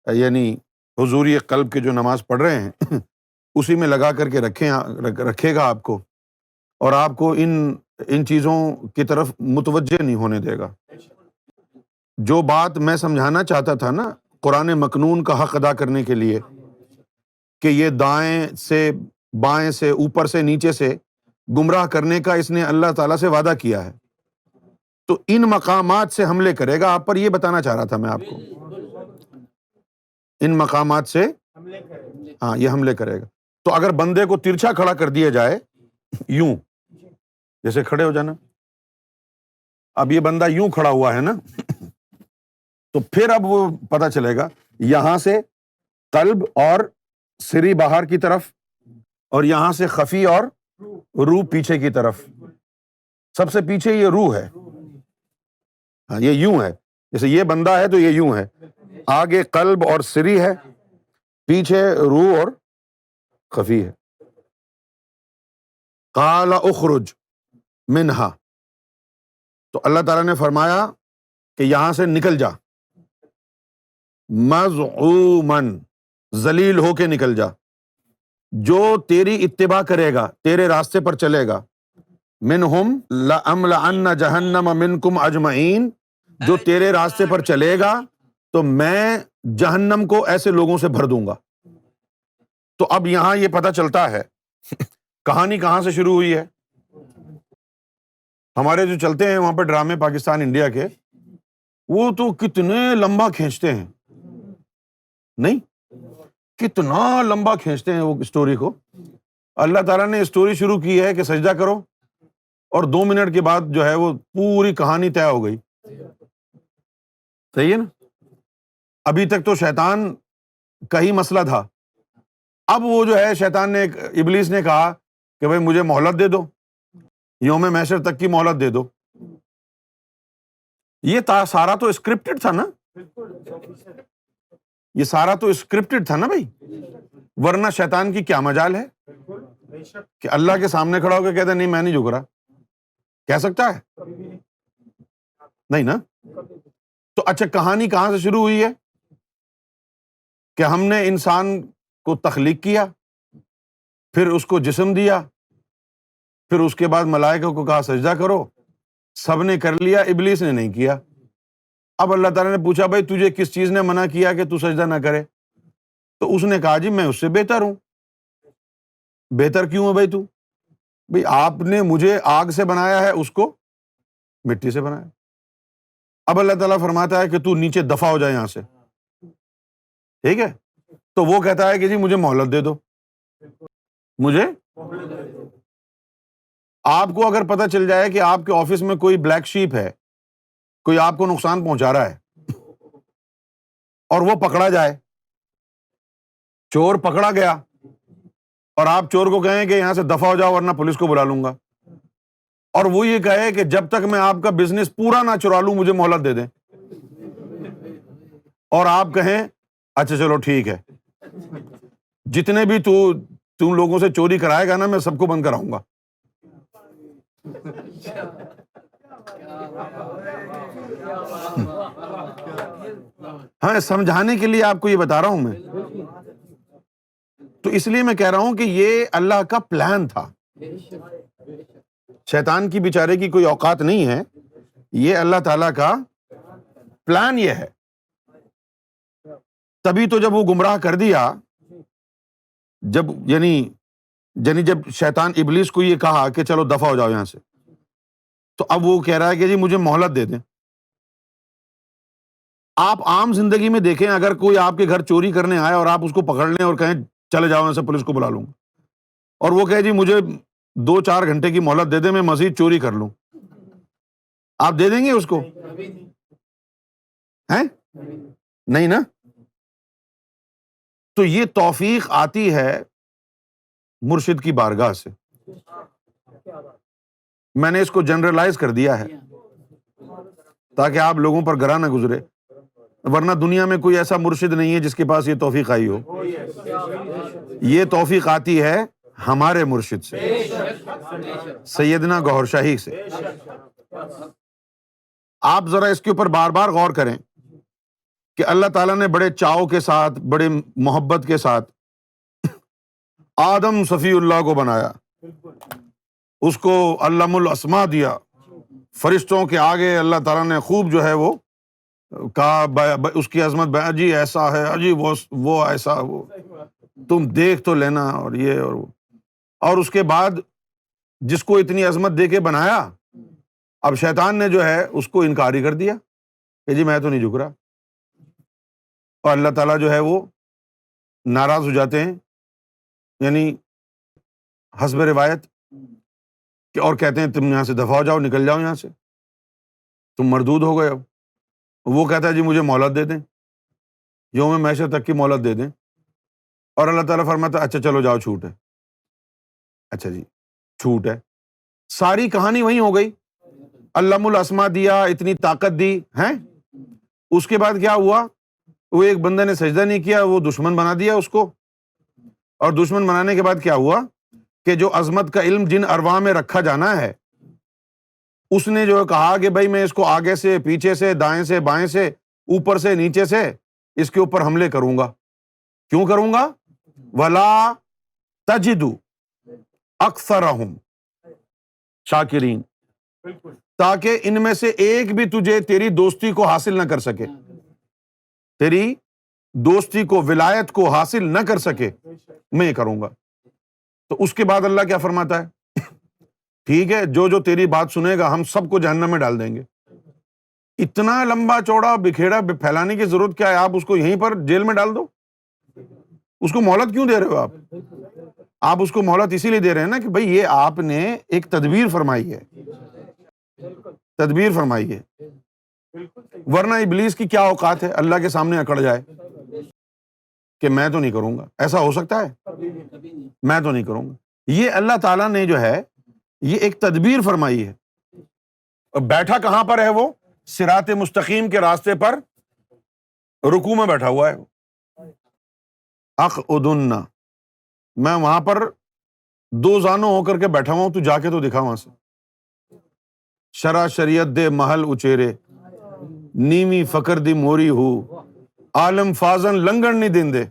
Speaker 1: یعنی حضوری قلب کے جو نماز پڑھ رہے ہیں اسی میں لگا کر کے رکھے گا آپ کو، اور آپ کو ان چیزوں کی طرف متوجہ نہیں ہونے دے گا۔ جو بات میں سمجھانا چاہتا تھا نا قرآن مکنون کا حق ادا کرنے کے لیے، کہ یہ دائیں سے بائیں سے اوپر سے نیچے سے گمراہ کرنے کا اس نے اللہ تعالیٰ سے وعدہ کیا ہے، تو ان مقامات سے حملے کرے گا آپ پر، یہ بتانا چاہ رہا تھا میں آپ کو۔ ان مقامات سے ہاں یہ حملے کرے گا۔ تو اگر بندے کو ترچھا کھڑا کر دیا جائے، یوں جیسے کھڑے ہو جانا، اب یہ بندہ یوں کھڑا ہوا ہے نا تو پھر اب وہ پتہ چلے گا یہاں سے قلب اور سری باہر کی طرف، اور یہاں سے خفی اور روح پیچھے کی طرف۔ سب سے پیچھے یہ روح ہے، ہاں یہ یوں ہے، جیسے یہ بندہ ہے تو یہ یوں ہے، آگے قلب اور سری ہے، پیچھے روح اور خفی ہے۔ قال اخرج منہا، تو اللہ تعالیٰ نے فرمایا کہ یہاں سے نکل جا، مذعوماً، ذلیل ہو کے نکل جا، جو تیری اتباع کرے گا، تیرے راستے پر چلے گا، منہم لأملأن جہنم منکم اجمعین، جو تیرے راستے پر چلے گا تو میں جہنم کو ایسے لوگوں سے بھر دوں گا۔ تو اب یہاں یہ پتہ چلتا ہے کہانی کہاں سے شروع ہوئی ہے۔ ہمارے جو چلتے ہیں وہاں پہ ڈرامے پاکستان انڈیا کے، وہ تو کتنے لمبا کھینچتے ہیں، نہیں کتنا لمبا کھینچتے ہیں وہ اسٹوری کو۔ اللہ تعالیٰ نے اسٹوری شروع کی ہے کہ سجدہ کرو، اور 2 منٹ کے بعد جو ہے وہ پوری کہانی طے ہو گئی۔ صحیح ہے نا؟ ابھی تک تو شیطان کا ہی مسئلہ تھا، اب وہ جو ہے شیطان نے ابلیس نے کہا کہ بھائی مجھے مہلت دے دو، یوم محشر تک کی مہلت دے دو۔ یہ سارا تو اسکرپٹڈ تھا نا، یہ سارا تو اسکرپٹڈ تھا نا بھائی، ورنہ شیطان کی کیا مجال ہے کہ اللہ کے سامنے کھڑا ہو کے کہتے نہیں میں نہیں جھک رہا، کہہ سکتا ہے؟ نہیں نا۔ تو اچھا کہانی کہاں سے شروع ہوئی ہے کہ ہم نے انسان کو تخلیق کیا، پھر اس کو جسم دیا، پھر اس کے بعد ملائکہ کو کہا سجدہ کرو، سب نے کر لیا، ابلیس نے نہیں کیا۔ اب اللہ تعالیٰ نے پوچھا بھائی تجھے کس چیز نے منع کیا کہ تو سجدہ نہ کرے؟ تو اس نے کہا جی میں اس سے بہتر ہوں۔ بہتر کیوں ہے بھائی تو؟ بھائی آپ نے مجھے آگ سے بنایا ہے، اس کو مٹی سے بنایا۔ اب اللہ تعالیٰ فرماتا ہے کہ تو نیچے دفع ہو جائے یہاں سے، ٹھیک ہے؟ تو وہ کہتا ہے کہ جی مجھے مہلت دے دو، مجھے۔ آپ کو اگر پتہ چل جائے کہ آپ کے آفس میں کوئی بلیک شیپ ہے، کوئی آپ کو نقصان پہنچا رہا ہے، اور وہ پکڑا جائے، چور پکڑا گیا، اور آپ چور کو کہیں کہ یہاں سے دفع ہو جاؤ ورنہ پولیس کو بلا لوں گا، اور وہ یہ کہے کہ جب تک میں آپ کا بزنس پورا نہ چرا لوں مجھے مہلت دے دیں، اور آپ کہیں اچھا چلو ٹھیک ہے، جتنے بھی تم لوگوں سے چوری کرائے گا نا میں سب کو بند کراؤں گا۔ ہاں سمجھانے کے لیے آپ کو یہ بتا رہا ہوں میں، تو اس لیے میں کہہ رہا ہوں کہ یہ اللہ کا پلان تھا۔ شیطان کی بیچارے کی کوئی اوقات نہیں ہے، یہ اللہ تعالیٰ کا پلان یہ ہے۔ تبھی تو جب وہ گمراہ کر دیا، جب شیطان ابلیس کو یہ کہا کہ چلو دفع ہو جاؤ یہاں سے، تو اب وہ کہہ رہا ہے کہ جی مجھے مہلت دے دیں۔ آپ عام زندگی میں دیکھیں، اگر کوئی آپ کے گھر چوری کرنے آئے اور آپ اس کو پکڑ لیں اور کہیں چلے جاؤ یہاں سے، پولیس کو بلا لوں گا، اور وہ کہے جی مجھے 2-4 گھنٹے کی مہلت دے دیں، میں مزید چوری کر لوں، آپ دے دیں گے اس کو؟ ہیں؟ نہیں نا۔ تو یہ توفیق آتی ہے مرشد کی بارگاہ سے۔ میں نے اس کو جنرلائز کر دیا ہے تاکہ آپ لوگوں پر گراں نہ گزرے، ورنہ دنیا میں کوئی ایسا مرشد نہیں ہے جس کے پاس یہ توفیق آئی ہو۔ یہ توفیق آتی ہے ہمارے مرشد سے، سیدنا گوہر شاہی سے۔ آپ ذرا اس کے اوپر بار بار غور کریں کہ اللہ تعالیٰ نے بڑے چاؤ کے ساتھ، بڑے محبت کے ساتھ آدم صفی اللہ کو بنایا، اس کو علم الاسماء دیا، فرشتوں کے آگے اللہ تعالیٰ نے خوب جو ہے وہ کہا اس کی عظمت، جی ایسا ہے، جی وہ ایسا، وہ تم دیکھ تو لینا، اور یہ اور وہ، اور اس کے بعد جس کو اتنی عظمت دے کے بنایا، اب شیطان نے جو ہے اس کو انکاری کر دیا کہ جی میں تو نہیں جھک رہا، اور اللہ تعالیٰ جو ہے وہ ناراض ہو جاتے ہیں، یعنی حسب روایت، کہ اور کہتے ہیں تم یہاں سے دفع ہو جاؤ، نکل جاؤ یہاں سے، تم مردود ہو گئے ہو۔ وہ کہتا ہے جی مجھے مہلت دے دیں، یوم محشر تک کی مہلت دے دیں، اور اللہ تعالیٰ فرماتا ہے اچھا چلو جاؤ، چھوٹ ہے، اچھا جی چھوٹ ہے۔ ساری کہانی وہیں ہو گئی، علم الاسماء دیا، اتنی طاقت دی ہیں، اس کے بعد کیا ہوا؟ وہ ایک بندے نے سجدہ نہیں کیا، وہ دشمن بنا دیا اس کو، اور دشمن بنانے کے بعد کیا ہوا کہ جو عظمت کا علم جن ارواح میں رکھا جانا ہے، اس نے جو کہا کہ بھائی میں اس کو آگے سے، پیچھے سے، دائیں سے، بائیں سے، اوپر سے، نیچے سے اس کے اوپر حملے کروں گا۔ کیوں کروں گا؟ وَلَا تَجِدُ أَكْثَرَهُمْ شاکرین، تاکہ ان میں سے ایک بھی تجھے تیری دوستی کو حاصل نہ کر سکے، تیری دوستی کو، ولایت کو حاصل نہ کر سکے، میں یہ کروں گا۔ تو اس کے بعد اللہ کیا فرماتا ہے؟ ٹھیک ہے، جو تیری بات سنے گا ہم سب کو جہنم میں ڈال دیں گے۔ اتنا لمبا چوڑا بکھیڑا پھیلانے کی ضرورت کیا ہے؟ آپ اس کو یہیں پر جیل میں ڈال دو۔ اس کو مہلت کیوں دے رہے ہو آپ؟ آپ اس کو مہلت اسی لیے دے رہے ہیں نا کہ بھئی یہ آپ نے ایک تدبیر فرمائی ہے، تدبیر فرمائی ہے، ورنہ ابلیس کی کیا اوقات ہے اللہ کے سامنے اکڑ جائے کہ میں تو نہیں کروں گا۔ ایسا ہو سکتا ہے؟ میں تو نہیں کروں گا۔ یہ اللہ تعالیٰ نے جو ہے یہ ایک تدبیر فرمائی ہے، اور بیٹھا کہاں پر ہے؟ وہ صراط مستقیم کے راستے پر رکوع میں بیٹھا ہوا ہے۔ اقعدن، میں وہاں پر دو زانوں ہو کر کے بیٹھا ہوا ہوں، تو جا کے تو دکھا وہاں سے۔ شرع شریعت دے محل اچیرے، نیوی فقر دی موری ہو، عالم فازن لنگن نہیں دیندے،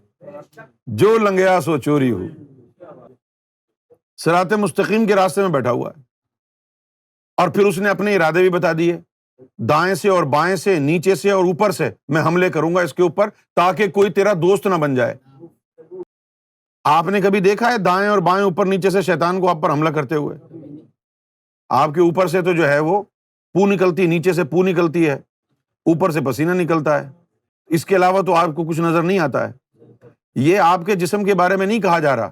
Speaker 1: جو لنگیا سو چوری ہو۔ صراط مستقیم کے راستے میں بیٹھا ہوا ہے، اور پھر اس نے اپنے ارادے بھی بتا دیے، دائیں سے اور بائیں سے، نیچے سے اور اوپر سے میں حملے کروں گا اس کے اوپر، تاکہ کوئی تیرا دوست نہ بن جائے۔ آپ نے کبھی دیکھا ہے دائیں اور بائیں، اوپر نیچے سے شیطان کو آپ پر حملہ کرتے ہوئے؟ آپ کے اوپر سے تو جو ہے وہ پو نکلتی، نیچے سے پو نکلتی ہے، اوپر سے پسینہ نکلتا ہے، اس کے علاوہ تو آپ کو کچھ نظر نہیں آتا ہے۔ یہ آپ کے جسم کے بارے میں نہیں کہا جا رہا،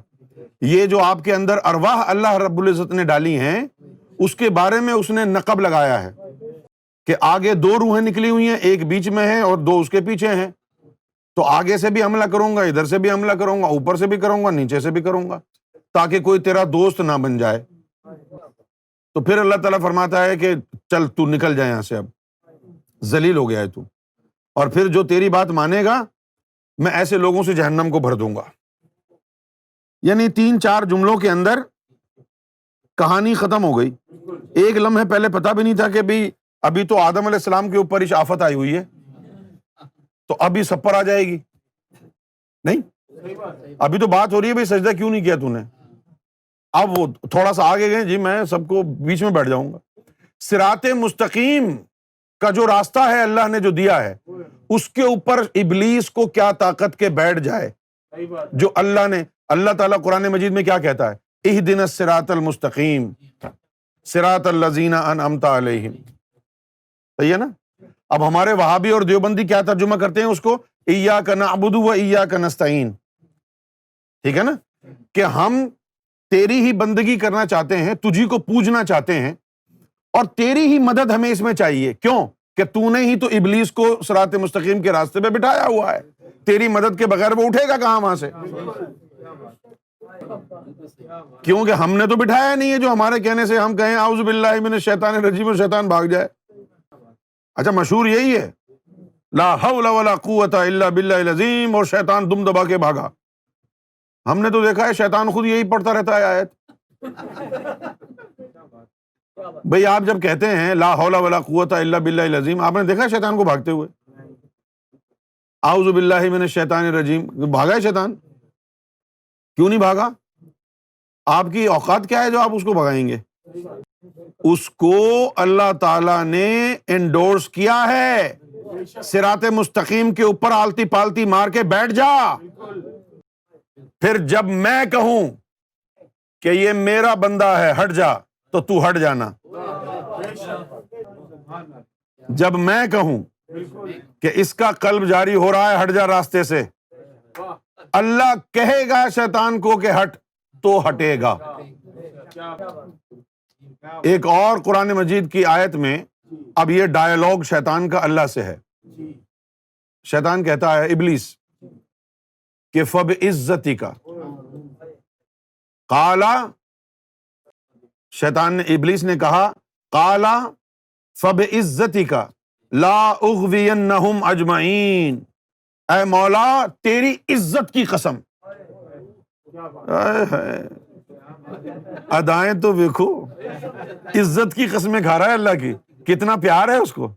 Speaker 1: یہ جو آپ کے اندر ارواح اللہ رب العزت نے ڈالی ہیں، اس کے بارے میں اس نے نقب لگایا ہے کہ آگے 2 روحیں نکلی ہوئی ہیں، ایک بیچ میں ہے اور 2 اس کے پیچھے ہیں، تو آگے سے بھی حملہ کروں گا، ادھر سے بھی حملہ کروں گا، اوپر سے بھی کروں گا، نیچے سے بھی کروں گا، تاکہ کوئی تیرا دوست نہ بن جائے۔ تو پھر اللہ تعالیٰ فرماتا ہے کہ چل تو نکل جائے یہاں سے، اب ذلیل ہو گیا ہے تو، اور پھر جو تیری بات مانے گا میں ایسے لوگوں سے جہنم کو بھر دوں گا۔ یعنی 3-4 جملوں کے اندر کہانی ختم ہو گئی۔ ایک لمحے پہلے پتا بھی نہیں تھا کہ بھی ابھی تو آدم علیہ السلام کے اوپر ہی آفت آئی ہوئی ہے، تو ابھی سب پر آ جائے گی؟ نہیں، ابھی تو بات ہو رہی ہے بھائی سجدہ کیوں نہیں کیا تو نے؟ اب وہ تھوڑا سا آگے گئے، جی میں سب کو بیچ میں بیٹھ جاؤں گا۔ صراط مستقیم کا جو راستہ ہے اللہ نے جو دیا ہے، اس کے اوپر ابلیس کو کیا طاقت کے بیٹھ جائے، جو اللہ تعالیٰ قرآن مجید میں کیا کہتا ہے، اہدنا الصراط المستقیم صراط الذین انعمت علیہم، صحیح ہے نا؟ اب ہمارے وہابی اور دیوبندی کیا ترجمہ کرتے ہیں اس کو، ایاک نعبد و ایاک نستعین، ٹھیک ہے نا، کہ ہم تیری ہی بندگی کرنا چاہتے ہیں، تجھی کو پوجنا چاہتے ہیں، اور تیری ہی مدد ہمیں اس میں چاہیے۔ کیوں؟ کہ تو نے ہی تو ابلیس کو صراط مستقیم کے راستے پہ بٹھایا ہوا ہے، تیری مدد کے بغیر وہ اٹھے گا کہاں وہاں سے؟ کیونکہ ہم نے تو بٹھایا نہیں ہے جو ہمارے کہنے سے ہم کہیں اعوذ باللہ من الشیطان الرجیم اور شیطان بھاگ جائے۔ اچھا مشہور یہی ہے، لا حول ولا قوت الا باللہ العظیم، اور شیطان دم دبا کے بھاگا۔ ہم نے تو دیکھا ہے شیطان خود یہی پڑھتا رہتا ہے آیت۔ بھئی آپ جب کہتے ہیں لا حول ولا قوت الا باللہ العظیم، آپ نے دیکھا ہے شیطان کو بھاگتے ہوئے؟ اعوذ باللہ من الشیطان الرجیم، بھاگا ہے شیطان؟ کیوں نہیں بھاگا؟ آپ کی اوقات کیا ہے جو آپ اس کو بھگائیں گے؟ اس کو اللہ تعالیٰ نے انڈورس کیا ہے، صراط مستقیم کے اوپر آلتی پالتی مار کے بیٹھ جا، پھر جب میں کہوں کہ یہ میرا بندہ ہے ہٹ جا تو تو ہٹ جانا، جب میں کہوں کہ اس کا قلب جاری ہو رہا ہے ہٹ جا راستے سے، اللہ کہے گا شیطان کو کہ ہٹ تو ہٹے گا۔ ایک اور قرآن مجید کی آیت میں اب یہ ڈائیلاگ شیطان کا اللہ سے ہے، شیطان کہتا ہے ابلیس کہ فَبِعِزَّتِكَ قَالَ، شیطان نے ابلیس نے کہا قَالَ فَبِعِزَّتِكَ لَا أُغْوِيَنَّهُمْ أَجْمَعِينَ، اے مولا تیری عزت کی قسم، ادائیں تو دیکھو، عزت کی قسمیں کھا رہا ہے اللہ کی، کتنا پیار ہے اس کو۔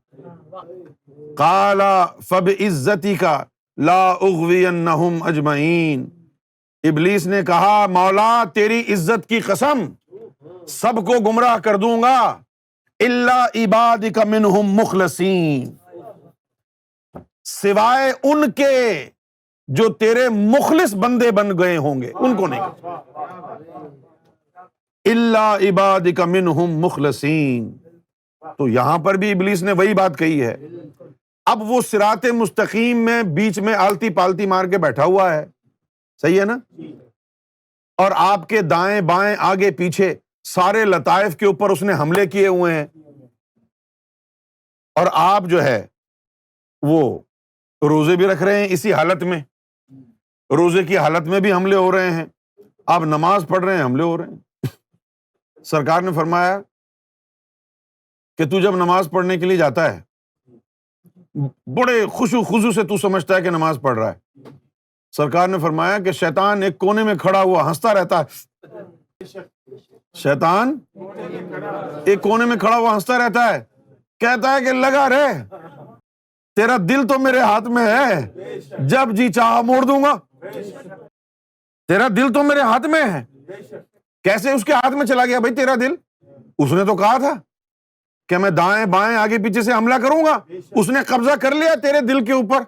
Speaker 1: قال فبعزتک لا اغوینہم اجمعین، ابلیس نے کہا مولا تیری عزت کی قسم سب کو گمراہ کر دوں گا الا عبادک منہم مخلصین، سوائے ان کے جو تیرے مخلص بندے بن گئے ہوں گے، ان کو نہیں، الا عبادک منہم مخلصین۔ تو یہاں پر بھی ابلیس نے وہی بات کہی ہے۔ اب وہ صراط مستقیم میں بیچ میں آلتی پالتی مار کے بیٹھا ہوا ہے، صحیح ہے نا، اور آپ کے دائیں بائیں آگے پیچھے سارے لطائف کے اوپر اس نے حملے کیے ہوئے ہیں، اور آپ جو ہے وہ روزے بھی رکھ رہے ہیں اسی حالت میں، روزے کی حالت میں بھی حملے ہو رہے ہیں، آپ نماز پڑھ رہے ہیں حملے ہو رہے ہیں۔ سرکار نے فرمایا کہ تو جب نماز پڑھنے کے لیے جاتا ہے بڑے خوشو خضو سے تو سمجھتا ہے کہ نماز پڑھ رہا ہے، سرکار نے فرمایا کہ شیطان ایک کونے میں کھڑا ہوا ہنستا رہتا ہے، شیطان ایک کونے میں کھڑا ہوا ہنستا رہتا ہے، کہتا ہے کہ لگا رہے، تیرا دل تو میرے ہاتھ میں ہے، جب جی چاہا موڑ دوں گا، تیرا دل تو میرے ہاتھ میں ہے۔ کیسے اس کے ہاتھ میں چلا گیا بھائی تیرا دل؟ اس نے تو کہا تھا کہ میں دائیں بائیں آگے پیچھے سے حملہ کروں گا، اس نے قبضہ کر لیا تیرے دل کے اوپر،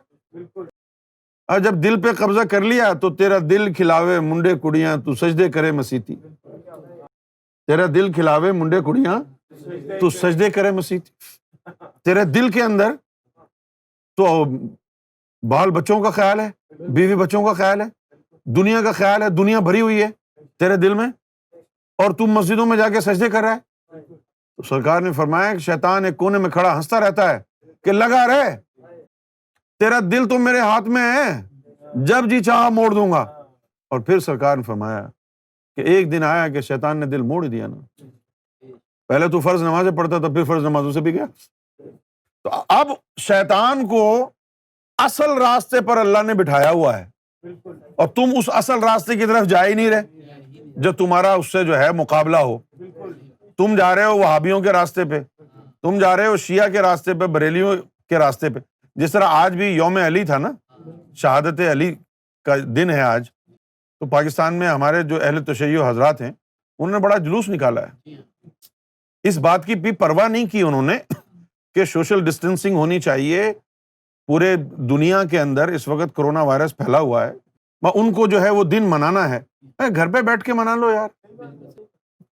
Speaker 1: اور جب دل پہ قبضہ کر لیا تو تیرا دل کھلاوے منڈے کڑیاں تو سجدے کرے مسیتی، تیرا دل کھلاوے منڈے کڑیاں تو سجدے کرے مسیتی، تیرے دل کے اندر تو بال بچوں کا خیال ہے، بیوی بچوں کا خیال ہے، دنیا کا خیال ہے، دنیا بھری ہوئی ہے تیرے دل میں، اور تم مسجدوں میں جا کے سجدے کر رہا ہے۔ تو سرکار نے فرمایا کہ شیطان ایک کونے میں کھڑا ہنستا رہتا ہے کہ لگا رہے، تیرا دل تو میرے ہاتھ میں ہے، جب جی چاہا موڑ دوں گا۔ اور پھر سرکار نے فرمایا کہ ایک دن آیا کہ شیطان نے دل موڑ دیا نا، پہلے تو فرض نمازیں پڑھتا تھا پھر فرض نمازوں سے بھی گیا۔ تو اب شیطان کو اصل راستے پر اللہ نے بٹھایا ہوا ہے، اور تم اس اصل راستے کی طرف جا ہی نہیں رہے جو تمہارا اس سے جو ہے مقابلہ ہو۔ تم جا رہے ہو وہابیوں کے راستے پہ، تم جا رہے ہو شیعہ کے راستے پہ، بریلیوں کے راستے پہ۔ جس طرح آج بھی یوم علی تھا نا، شہادت علی کا دن ہے آج، تو پاکستان میں ہمارے جو اہل تشیع حضرات ہیں انہوں نے بڑا جلوس نکالا ہے، اس بات کی بھی پرواہ نہیں کی انہوں نے کہ سوشل ڈسٹینسنگ ہونی چاہیے، پورے دنیا کے اندر اس وقت کرونا وائرس پھیلا ہوا ہے، ان کو جو ہے وہ دن منانا ہے، گھر پہ بیٹھ کے منا لو یار۔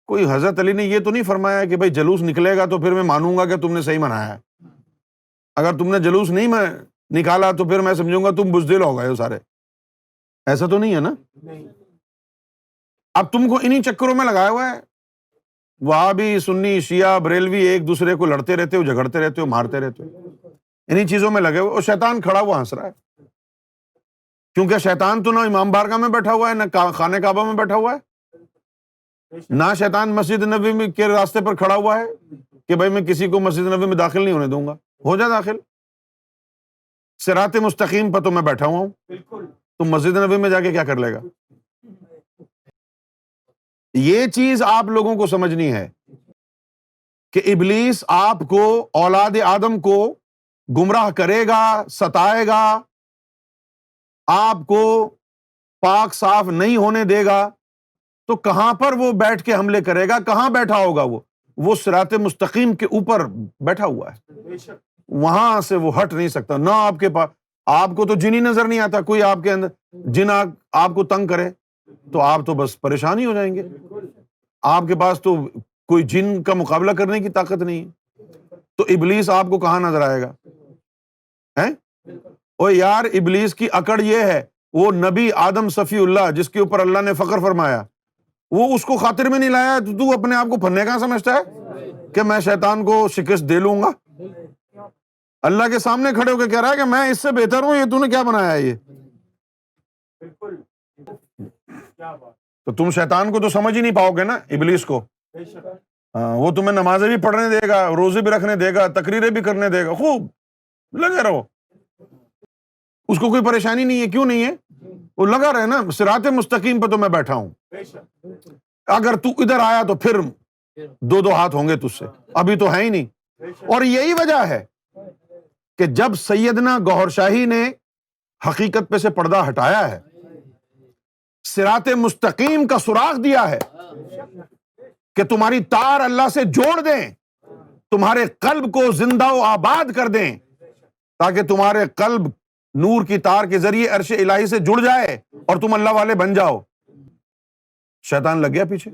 Speaker 1: کوئی حضرت علی نے یہ تو نہیں فرمایا کہ بھائی جلوس نکلے گا تو پھر میں مانوں گا کہ تم نے صحیح منایا ہے، اگر تم نے جلوس نہیں نکالا تو پھر میں سمجھوں گا تم بزدل ہو گئے ہو سارے، ایسا تو نہیں ہے نا۔ اب تم کو انہی چکروں میں لگایا ہوا ہے، وہابی، سنی، شیعہ، بریلوی ایک دوسرے کو لڑتے رہتے ہو، جھگڑتے رہتے ہو، مارتے رہتے ہو، انہی چیزوں میں لگے ہوئے، اور شیطان کھڑا ہوا ہنس رہا ہے، کیونکہ شیطان تو نہ امام بارگاہ میں بیٹھا ہوا ہے، نہ خانہ کعبہ میں بیٹھا ہوا ہے، نہ شیطان مسجد نبوی کے راستے پر کھڑا ہوا ہے کہ بھائی میں کسی کو مسجد نبوی میں داخل نہیں ہونے دوں گا، ہو جا داخل، صراط مستقیم پر تو میں بیٹھا ہوا ہوں، تو مسجد نبوی میں جا کے کیا کر لے گا؟ یہ چیز آپ لوگوں کو سمجھنی ہے کہ ابلیس آپ کو، اولاد آدم کو گمراہ کرے گا، ستائے گا، آپ کو پاک صاف نہیں ہونے دے گا، تو کہاں پر وہ بیٹھ کے حملے کرے گا؟ کہاں بیٹھا ہوگا وہ صراط مستقیم کے اوپر بیٹھا ہوا ہے، وہاں سے وہ ہٹ نہیں سکتا، نہ آپ کے پاس، آپ کو تو جن ہی نظر نہیں آتا، کوئی آپ کے اندر جن آپ کو تنگ کرے تو آپ تو بس پریشان ہی ہو جائیں گے، آپ کے پاس تو کوئی جن کا مقابلہ کرنے کی طاقت نہیں ہے، تو ابلیس آپ کو کہاں نظر آئے گا؟ ہیں؟ او یار، ابلیس کی اکڑ یہ ہے، وہ نبی آدم صفی اللہ جس کے اوپر اللہ نے فخر فرمایا، وہ اس کو خاطر میں نہیں لایا، تو اپنے آپ کو پھنے کہاں سمجھتا ہے کہ میں شیطان کو شکست دے لوں گا؟ اللہ کے سامنے کھڑے ہو کے کہہ رہا ہے کہ میں اس سے بہتر ہوں، یہ تو نے کیا بنایا ہے یہ؟ تو تم شیطان کو تو سمجھ ہی نہیں پاؤ گے نا، ابلیس کو۔ ہاں، وہ تمہیں نمازیں بھی پڑھنے دے گا، روزے بھی رکھنے دے گا، تقریریں بھی کرنے دے گا، خوب لگے رہو، اس کو کوئی پریشانی نہیں ہے، کیوں نہیں ہے؟ وہ لگا رہے نا، صراط مستقیم پہ تو میں بیٹھا ہوں، اگر تو ادھر آیا تو پھر دو دو ہاتھ ہوں گے تجھ سے، ابھی تو ہے ہی نہیں۔ اور یہی وجہ ہے کہ جب سیدنا گوہر شاہی نے حقیقت پہ سے پردہ ہٹایا ہے، صراط مستقیم کا سراغ دیا ہے کہ تمہاری تار اللہ سے جوڑ دیں، تمہارے قلب کو زندہ و آباد کر دیں، تاکہ تمہارے قلب نور کی تار کے ذریعے عرش الہی سے جڑ جائے اور تم اللہ والے بن جاؤ۔ شیطان لگ گیا پیچھے،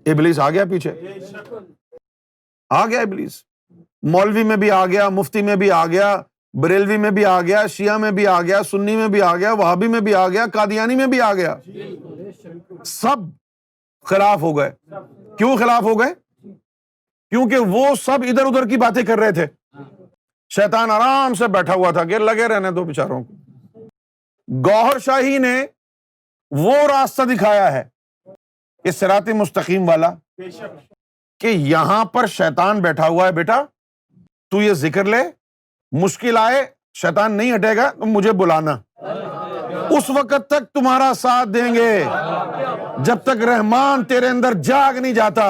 Speaker 1: ابلیس آ گیا پیچھے، آ گیا ابلیس، مولوی میں بھی آ گیا، مفتی میں بھی آ گیا، بریلوی میں بھی آ گیا، شیعہ میں بھی آ گیا، سنی میں بھی آ گیا، وہابی میں بھی آ گیا، قادیانی میں بھی آ گیا، سب خلاف ہو گئے۔ کیوں خلاف ہو گئے؟ کیونکہ وہ سب ادھر ادھر کی باتیں کر رہے تھے، شیطان آرام سے بیٹھا ہوا تھا کہ لگے رہنے دو بیچاروں کو۔ گوہر شاہی نے وہ راستہ دکھایا ہے، اس صراط مستقیم والا، کہ یہاں پر شیطان بیٹھا ہوا ہے، بیٹا تو یہ ذکر لے، مشکل آئے شیطان نہیں ہٹے گا تو مجھے بلانا، اس وقت تک تمہارا ساتھ دیں گے، جب تک رحمان تیرے اندر جاگ نہیں جاتا،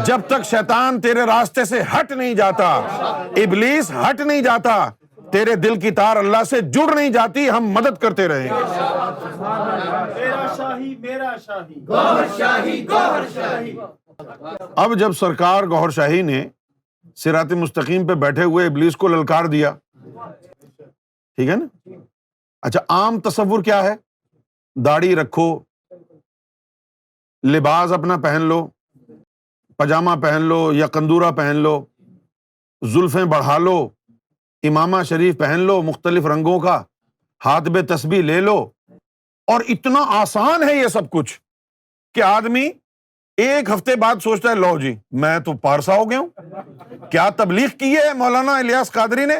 Speaker 1: جب تک شیطان تیرے راستے سے ہٹ نہیں جاتا، ابلیس ہٹ نہیں جاتا، تیرے دل کی تار اللہ سے جڑ نہیں جاتی، ہم مدد کرتے رہیں گے۔
Speaker 2: میرا شاہی گوہر شاہی گوہر شاہی۔
Speaker 1: اب جب سرکار گوہر شاہی نے صراط مستقیم پہ بیٹھے ہوئے ابلیس کو للکار دیا، ٹھیک ہے نا؟ اچھا، عام تصور کیا ہے؟ داڑھی رکھو، لباس اپنا پہن لو، پاجامہ پہن لو یا قندورہ پہن لو، زلفیں بڑھا لو، امامہ شریف پہن لو مختلف رنگوں کا، ہاتھ میں تسبیح لے لو، اور اتنا آسان ہے یہ سب کچھ کہ آدمی ایک ہفتے بعد سوچتا ہے لو جی میں تو پارسا ہو گیا ہوں، کیا تبلیغ کی ہے مولانا الیاس قادری نے،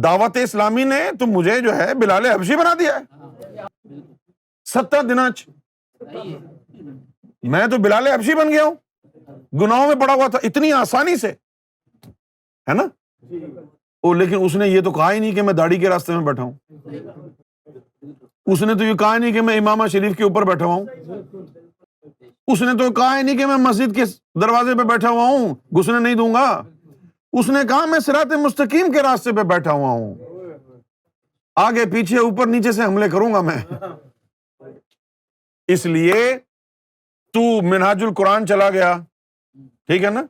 Speaker 1: دعوت اسلامی نے تو مجھے جو ہے بلال حبشی بنا دیا ہے، 70 دناچ میں تو بلال حبشی بن گیا ہوں، گناہوں میں پڑا ہوا تھا، اتنی آسانی سے، ہے نا؟ لیکن اس نے یہ تو کہا ہی نہیں کہ میں داڑھی کے راستے میں بیٹھا ہوں، اس نے تو یہ کہا نہیں کہ میں امامہ شریف کے اوپر بیٹھا ہوا ہوں، اس نے تو کہا ہی نہیں کہ میں مسجد کے دروازے پہ بیٹھا ہوا ہوں گھسنے نہیں دوں گا، اس نے کہا میں صراط مستقیم کے راستے پہ بیٹھا ہوا ہوں، آگے پیچھے اوپر نیچے سے حملے کروں گا میں۔ اس لیے تو منہاج القرآن چلا گیا، ٹھیک ہے نا،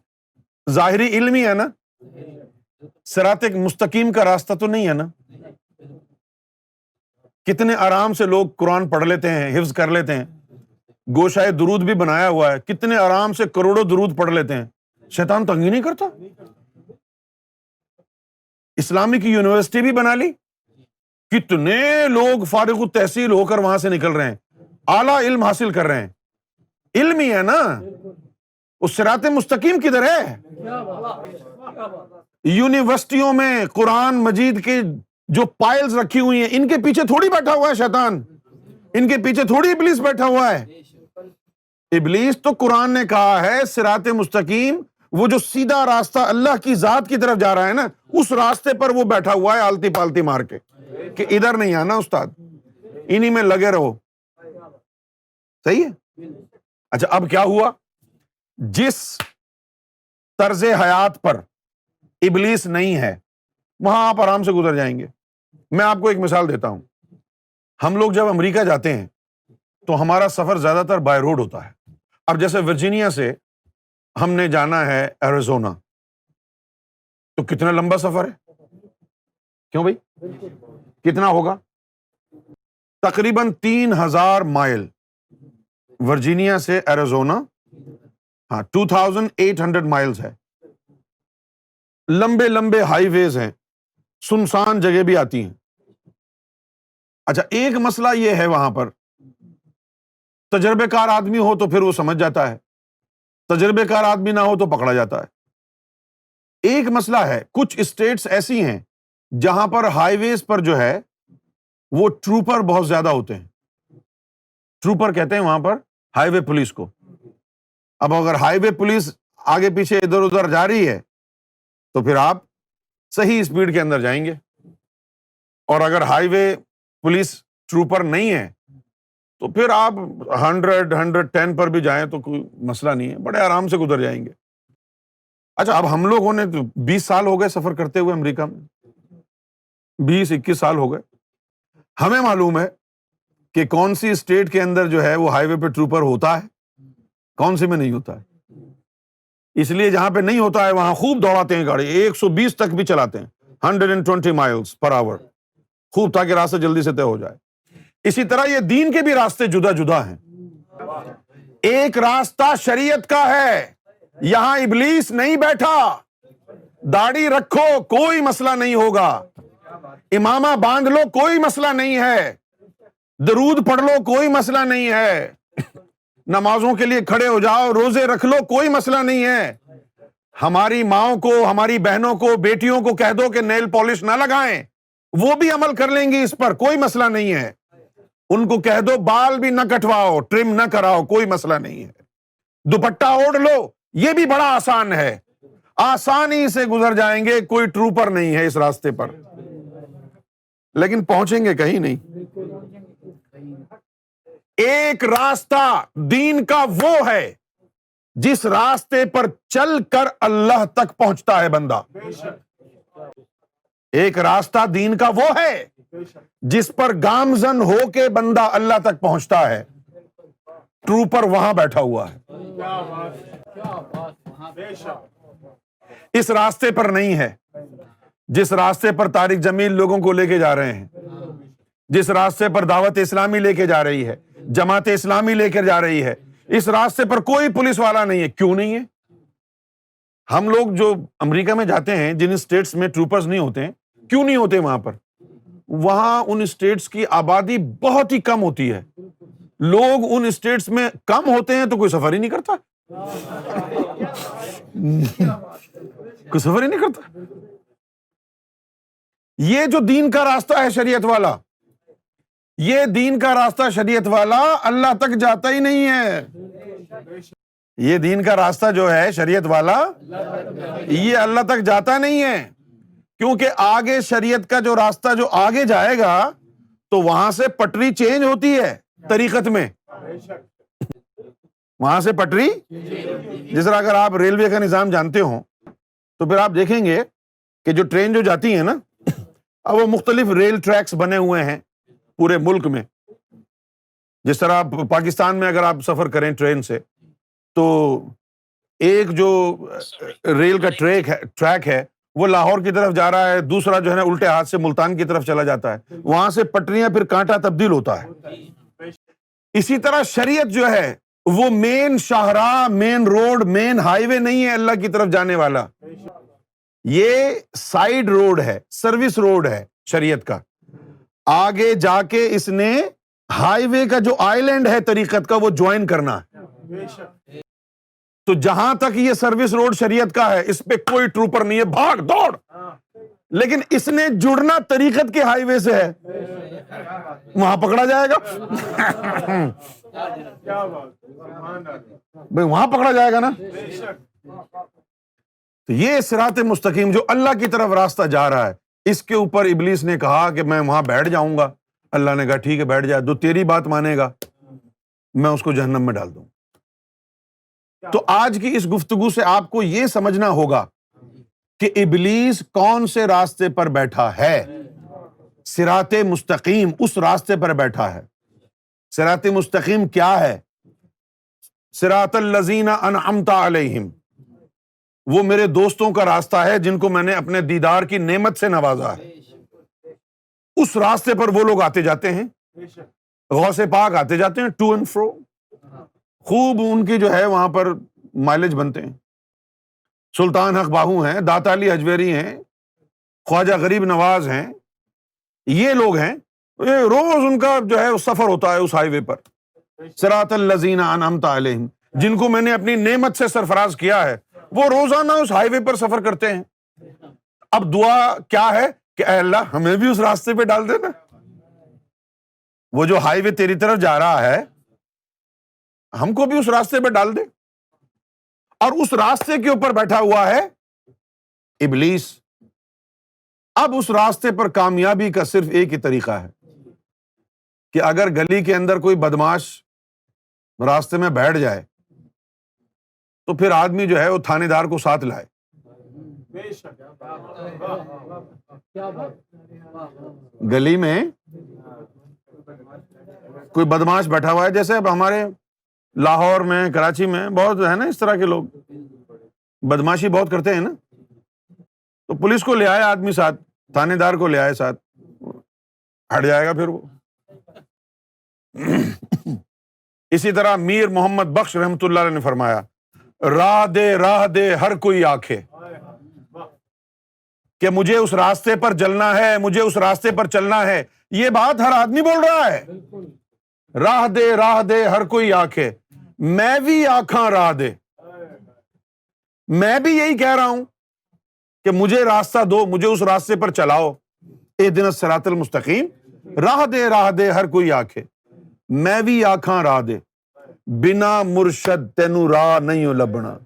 Speaker 1: ظاہری علم ہی ہے نا، صراط مستقیم کا راستہ تو نہیں ہے نا۔ کتنے آرام سے لوگ قرآن پڑھ لیتے ہیں، حفظ کر لیتے ہیں، گوشائے درود بھی بنایا ہوا ہے، کتنے آرام سے کروڑوں درود پڑھ لیتے ہیں، شیطان تنگ ہی نہیں کرتا۔ اسلامک یونیورسٹی بھی بنا لی، کتنے لوگ فارغ التحصیل ہو کر وہاں سے نکل رہے ہیں، اعلیٰ علم حاصل کر رہے ہیں، علم ہی ہے نا۔ اس صراط مستقیم کدھر ہے؟ یونیورسٹیوں میں قرآن مجید کے جو پائلز رکھی ہوئی ہیں، ان کے پیچھے تھوڑی بیٹھا ہوا ہے شیطان، ان کے پیچھے تھوڑی ابلیس بیٹھا ہوا ہے۔ ابلیس تو قرآن نے کہا ہے صراط مستقیم، وہ جو سیدھا راستہ اللہ کی ذات کی طرف جا رہا ہے نا، اس راستے پر وہ بیٹھا ہوا ہے آلتی پالتی مار کے کہ ادھر نہیں آنا استاد، انہی میں لگے رہو۔ صحیح ہے؟ اچھا اب کیا ہوا؟ جس طرز حیات پر ابلیس نہیں ہے وہاں آپ آرام سے گزر جائیں گے۔ میں آپ کو ایک مثال دیتا ہوں، ہم لوگ جب امریکہ جاتے ہیں تو ہمارا سفر زیادہ تر بائی روڈ ہوتا ہے۔ اب جیسے ورجینیا سے ہم نے جانا ہے ایریزونا، تو کتنا لمبا سفر ہے، کیوں بھائی؟ کتنا ہوگا؟ تقریباً 3000 مائل ورجینیا سے ایریزونا، ہاں 2800 مائلز ہے۔ لمبے لمبے ہائی ویز ہیں، سنسان جگہ بھی آتی ہیں۔ اچھا ایک مسئلہ یہ ہے، وہاں پر تجربے کار آدمی ہو تو پھر وہ سمجھ جاتا ہے، تجربے کار آدمی نہ ہو تو پکڑا جاتا ہے۔ ایک مسئلہ ہے، کچھ اسٹیٹس ایسی ہیں جہاں پر ہائی ویز پر جو ہے وہ ٹروپر بہت زیادہ ہوتے ہیں۔ ٹروپر کہتے ہیں وہاں پر ہائی وے پولیس کو۔ اب اگر ہائی وے پولیس آگے پیچھے ادھر ادھر جا رہی ہے تو پھر آپ صحیح اسپیڈ کے اندر جائیں گے، اور اگر ہائی وے پولیس ٹروپر نہیں ہے تو پھر آپ 100-110 پر بھی جائیں تو کوئی مسئلہ نہیں ہے، بڑے آرام سے گزر جائیں گے۔ اچھا اب ہم لوگوں نے تو 20 سال ہو گئے سفر کرتے ہوئے امریکہ میں، 20-21 سال ہو گئے، ہمیں معلوم ہے کہ کون سی اسٹیٹ کے اندر جو ہے وہ ہائی وے پہ ٹروپر ہوتا ہے، کون سی میں نہیں ہوتا ہے۔ اس لیے جہاں پہ نہیں ہوتا ہے وہاں خوب دوڑاتے ہیں گاڑی، 120 تک بھی چلاتے ہیں، 120 مائلز پر آور، خوب، تاکہ راستہ جلدی سے طے ہو جائے۔ اسی طرح یہ دین کے بھی راستے جدا جدا ہیں۔ ایک راستہ شریعت کا ہے، یہاں ابلیس نہیں بیٹھا۔ داڑھی رکھو کوئی مسئلہ نہیں ہوگا، امامہ باندھ لو کوئی مسئلہ نہیں ہے، درود پڑھ لو کوئی مسئلہ نہیں ہے، نمازوں کے لیے کھڑے ہو جاؤ، روزے رکھ لو کوئی مسئلہ نہیں ہے۔ ہماری ماؤں کو، ہماری بہنوں کو، بیٹیوں کو کہہ دو کہ نیل پالش نہ لگائیں، وہ بھی عمل کر لیں گی، اس پر کوئی مسئلہ نہیں ہے۔ ان کو کہہ دو بال بھی نہ کٹواؤ، ٹرم نہ کراؤ، کوئی مسئلہ نہیں ہے۔ دوپٹہ اوڑھ لو، یہ بھی بڑا آسان ہے، آسانی سے گزر جائیں گے، کوئی ٹروپر نہیں ہے اس راستے پر، لیکن پہنچیں گے کہیں نہیں۔ ایک راستہ دین کا وہ ہے جس راستے پر چل کر اللہ تک پہنچتا ہے بندہ۔ ایک راستہ دین کا وہ ہے جس پر گامزن ہو کے بندہ اللہ تک پہنچتا ہے، ٹروپر وہاں بیٹھا ہوا ہے، اس راستے پر نہیں ہے جس راستے پر طارق جمیل لوگوں کو لے کے جا رہے ہیں، جس راستے پر دعوت اسلامی لے کے جا رہی ہے، جماعت اسلامی لے کر جا رہی ہے، اس راستے پر کوئی پولیس والا نہیں ہے۔ کیوں نہیں ہے؟ ہم لوگ جو امریکہ میں جاتے ہیں، جن اسٹیٹس میں ٹروپرز نہیں ہوتے ہیں، کیوں نہیں ہوتے وہاں پر؟ وہاں ان اسٹیٹس کی آبادی بہت ہی کم ہوتی ہے، لوگ ان اسٹیٹس میں کم ہوتے ہیں تو کوئی سفر ہی نہیں کرتا، کوئی سفر ہی نہیں کرتا۔ یہ جو دین کا راستہ ہے شریعت والا، یہ دین کا راستہ شریعت والا اللہ تک جاتا ہی نہیں ہے۔ یہ دین کا راستہ جو ہے شریعت والا، یہ اللہ تک جاتا نہیں ہے، کیونکہ آگے شریعت کا جو راستہ جو آگے جائے گا تو وہاں سے پٹری چینج ہوتی ہے طریقت میں، وہاں سے پٹری، جس طرح اگر آپ ریلوے کا نظام جانتے ہو تو پھر آپ دیکھیں گے کہ جو ٹرین جو جاتی ہے نا، اب وہ مختلف ریل ٹریکس بنے ہوئے ہیں پورے ملک میں۔ جس طرح پاکستان میں اگر آپ سفر کریں ٹرین سے تو ایک جو ریل کا ٹریک ہے وہ لاہور کی طرف جا رہا ہے، دوسرا جو ہے نا الٹے ہاتھ سے ملتان کی طرف چلا جاتا ہے، وہاں سے پٹریاں پھر کانٹا تبدیل ہوتا ہے۔ اسی طرح شریعت جو ہے وہ مین شاہراہ، مین روڈ، مین ہائی وے نہیں ہے اللہ کی طرف جانے والا، یہ سائیڈ روڈ ہے، سروس روڈ ہے شریعت کا۔ آگے جا کے اس نے ہائی وے کا جو آئیلینڈ ہے طریقت کا وہ جوائن کرنا ہے۔ تو جہاں تک یہ سروس روڈ شریعت کا ہے اس پہ کوئی ٹروپر نہیں ہے، بھاگ دوڑ، لیکن اس نے جڑنا طریقت کے ہائی وے سے ہے، وہاں پکڑا جائے گا بھئی، وہاں پکڑا جائے گا نا۔ تو یہ صراط مستقیم جو اللہ کی طرف راستہ جا رہا ہے، اس کے اوپر ابلیس نے کہا کہ میں وہاں بیٹھ جاؤں گا۔ اللہ نے کہا ٹھیک ہے بیٹھ جا، جو تیری بات مانے گا میں اس کو جہنم میں ڈال دوں۔ تو آج کی اس گفتگو سے آپ کو یہ سمجھنا ہوگا کہ ابلیس کون سے راستے پر بیٹھا ہے۔ صراط مستقیم اس راستے پر بیٹھا ہے۔ صراط مستقیم کیا ہے؟ صراط الذین انعمت علیہم، وہ میرے دوستوں کا راستہ ہے جن کو میں نے اپنے دیدار کی نعمت سے نوازا ہے۔ اس راستے پر وہ لوگ آتے جاتے ہیں، غوث پاک آتے جاتے ہیں ٹو اینڈ فرو، خوب ان کی جو ہے وہاں پر مائلج بنتے ہیں۔ سلطان حق باہو ہیں، داتا علی حجویری ہیں، خواجہ غریب نواز ہیں، یہ لوگ ہیں، یہ روز ان کا جو ہے سفر ہوتا ہے اس ہائی وے پر۔ صراط الذین انعمت علیہم، جن کو میں نے اپنی نعمت سے سرفراز کیا ہے، وہ روزانہ اس ہائی وے پر سفر کرتے ہیں۔ اب دعا کیا ہے کہ اے اللہ ہمیں بھی اس راستے پہ ڈال دینا، وہ جو ہائی وے تیری طرف جا رہا ہے ہم کو بھی اس راستے پہ ڈال دے۔ اور اس راستے کے اوپر بیٹھا ہوا ہے ابلیس۔ اب اس راستے پر کامیابی کا صرف ایک ہی طریقہ ہے کہ اگر گلی کے اندر کوئی بدماش راستے میں بیٹھ جائے تو پھر آدمی جو ہے وہ تھانے دار کو ساتھ لائے۔ گلی میں کوئی بدماش بیٹھا ہوا ہے، جیسے اب ہمارے لاہور میں، کراچی میں بہت ہے نا اس طرح کے لوگ بدماشی بہت کرتے ہیں نا، تو پولیس کو لے آئے آدمی ساتھ، تھانے دار کو لے آئے ساتھ، ہٹ جائے گا پھر وہ۔ اسی طرح میر محمد بخش رحمۃ اللہ علیہ نے فرمایا، راہ دے ہر کوئی آنکھے، کہ مجھے اس راستے پر جلنا ہے، مجھے اس راستے پر چلنا ہے، یہ بات ہر آدمی بول رہا ہے۔ راہ دے ہر کوئی آنکھے، میں بھی آنکھاں راہ دے، میں بھی یہی کہہ رہا ہوں کہ مجھے راستہ دو، مجھے اس راستے پر چلاؤ۔ اہدنا الصراط المستقیم، راہ دے ہر کوئی آنکھے، میں بھی آنکھاں راہ دے، بنا مرشد تینوں راہ نہیں لبنا،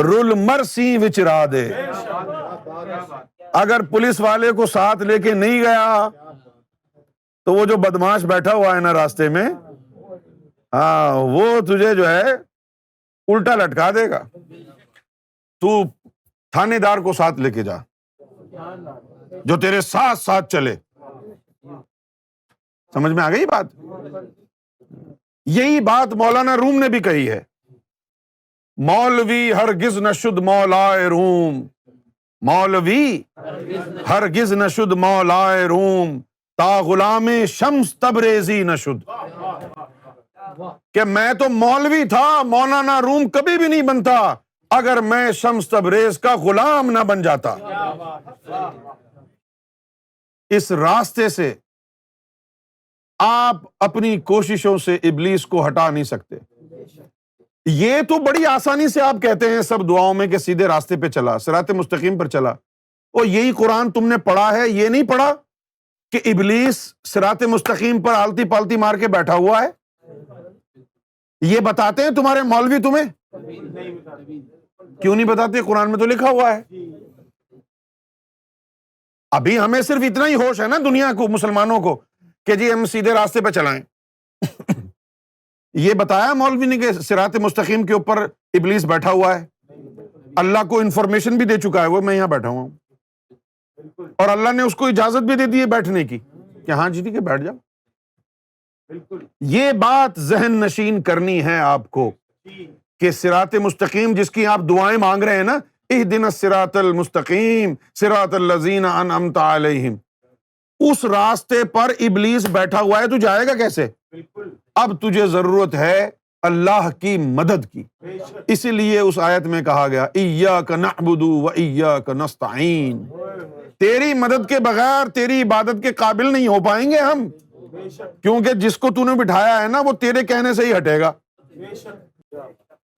Speaker 1: رل مرسی وچ راہ دے۔ اگر پولیس والے کو ساتھ لے کے نہیں گیا تو وہ جو بدماش بیٹھا ہوا ہے نا راستے میں، ہاں وہ تجھے جو ہے الٹا لٹکا دے گا۔ تو تھانے دار کو ساتھ لے کے جا جو تیرے ساتھ ساتھ چلے۔ سمجھ میں آ گئی بات؟ یہی بات مولانا روم نے بھی کہی ہے، مولوی ہرگز نہ شد مولائے روم، مولوی ہرگز نہ شد مولائے روم، تا غلام شمس تبریزی نہ شد۔ کہ میں تو مولوی تھا، مولانا روم کبھی بھی نہیں بنتا اگر میں شمس تبریز کا غلام نہ بن جاتا۔ اس راستے سے آپ اپنی کوششوں سے ابلیس کو ہٹا نہیں سکتے۔ یہ تو بڑی آسانی سے آپ کہتے ہیں سب دعاؤں میں کہ سیدھے راستے پہ چلا، صراط مستقیم پر چلا، اور یہی قرآن تم نے پڑھا ہے، یہ نہیں پڑھا کہ ابلیس صراط مستقیم پر آلتی پالتی مار کے بیٹھا ہوا ہے؟ یہ بتاتے ہیں تمہارے مولوی تمہیں؟ کیوں نہیں بتاتے؟ قرآن میں تو لکھا ہوا ہے۔ ابھی ہمیں صرف اتنا ہی ہوش ہے نا دنیا کو، مسلمانوں کو، کہ جی ہم سیدھے راستے پہ چلائیں۔ یہ بتایا مولوی نے کہ صراط مستقیم کے اوپر ابلیس بیٹھا ہوا ہے؟ اللہ کو انفارمیشن بھی دے چکا ہے وہ، میں یہاں بیٹھا ہوا ہوں، اور اللہ نے اس کو اجازت بھی دے دی ہے بیٹھنے کی کہ ہاں جی ٹھیک ہے بیٹھ جاؤ۔ یہ بات ذہن نشین کرنی ہے آپ کو کہ صراط مستقیم جس کی آپ دعائیں مانگ رہے ہیں نا، اہدنا الصراط المستقیم صراط الذین انعمت علیہم، اس راستے پر ابلیس بیٹھا ہوا ہے، تو جائے گا کیسے؟ اب تجھے ضرورت ہے اللہ کی مدد کی، اسی لیے اس آیت میں کہا گیا ایاک نعبد و ایاک نستعین، تیری مدد کے بغیر تیری عبادت کے قابل نہیں ہو پائیں گے ہم، کیونکہ جس کو تو نے بٹھایا ہے نا وہ تیرے کہنے سے ہی ہٹے گا،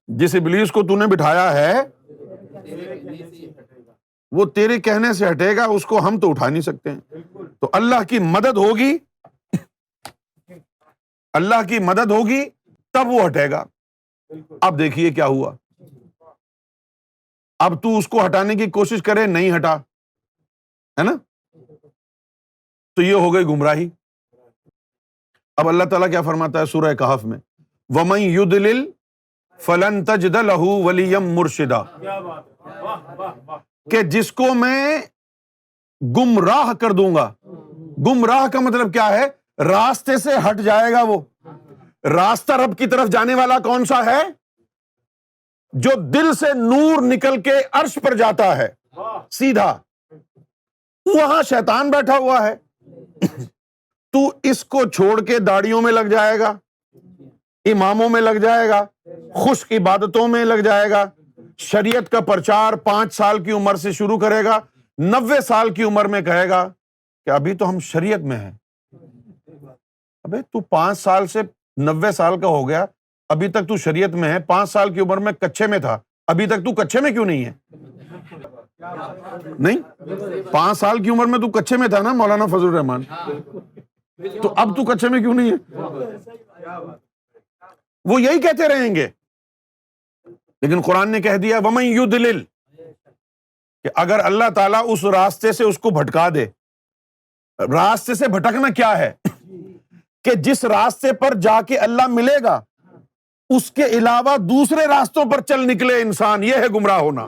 Speaker 1: جس ابلیس کو تو نے بٹھایا ہے وہ تیرے کہنے سے ہٹے گا، اس کو ہم تو اٹھا نہیں سکتے ہیں۔ تو اللہ کی مدد ہوگی، اللہ کی مدد ہوگی تب وہ ہٹے گا۔ اب دیکھیے کیا ہوا، اب تو اس کو ہٹانے کی کوشش کرے، نہیں ہٹا، ہے نا، تو یہ ہو گئی گمراہی۔ اب اللہ تعالیٰ کیا فرماتا ہے سورہ کہف میں، وَمَن يُضْلِلْ فَلَن تَجِدَ لَهُ وَلِيًّا مُرْشِدًا، کہ جس کو میں گمراہ کر دوں گا، گمراہ کا مطلب کیا ہے؟ راستے سے ہٹ جائے گا وہ۔ راستہ رب کی طرف جانے والا کون سا ہے؟ جو دل سے نور نکل کے عرش پر جاتا ہے سیدھا، وہاں شیطان بیٹھا ہوا ہے۔ تو اس کو چھوڑ کے داڑیوں میں لگ جائے گا، اماموں میں لگ جائے گا، خشک عبادتوں میں لگ جائے گا، شریعت کا پرچار 5 سال کی عمر سے شروع کرے گا، 90 سال کی عمر میں کہے گا کہ ابھی تو ہم شریعت میں ہیں۔ ابے تو 5 سال سے 90 سال کا ہو گیا، ابھی تک تو شریعت میں ہے، 5 سال کی عمر میں کچے میں تھا، ابھی تک تو کچے میں کیوں نہیں ہے؟ نہیں، 5 سال کی عمر میں تو کچے میں تھا نا مولانا فضل الرحمان، تو اب تو کچے میں کیوں نہیں ہے؟ وہ یہی کہتے رہیں گے، لیکن قرآن نے کہہ دیا وَمَن يُضْلِلْ، کہ اگر اللہ تعالیٰ اس راستے سے اس کو بھٹکا دے۔ راستے سے بھٹکنا کیا ہے؟ کہ جس راستے پر جا کے اللہ ملے گا اس کے علاوہ دوسرے راستوں پر چل نکلے انسان، یہ ہے گمراہ ہونا۔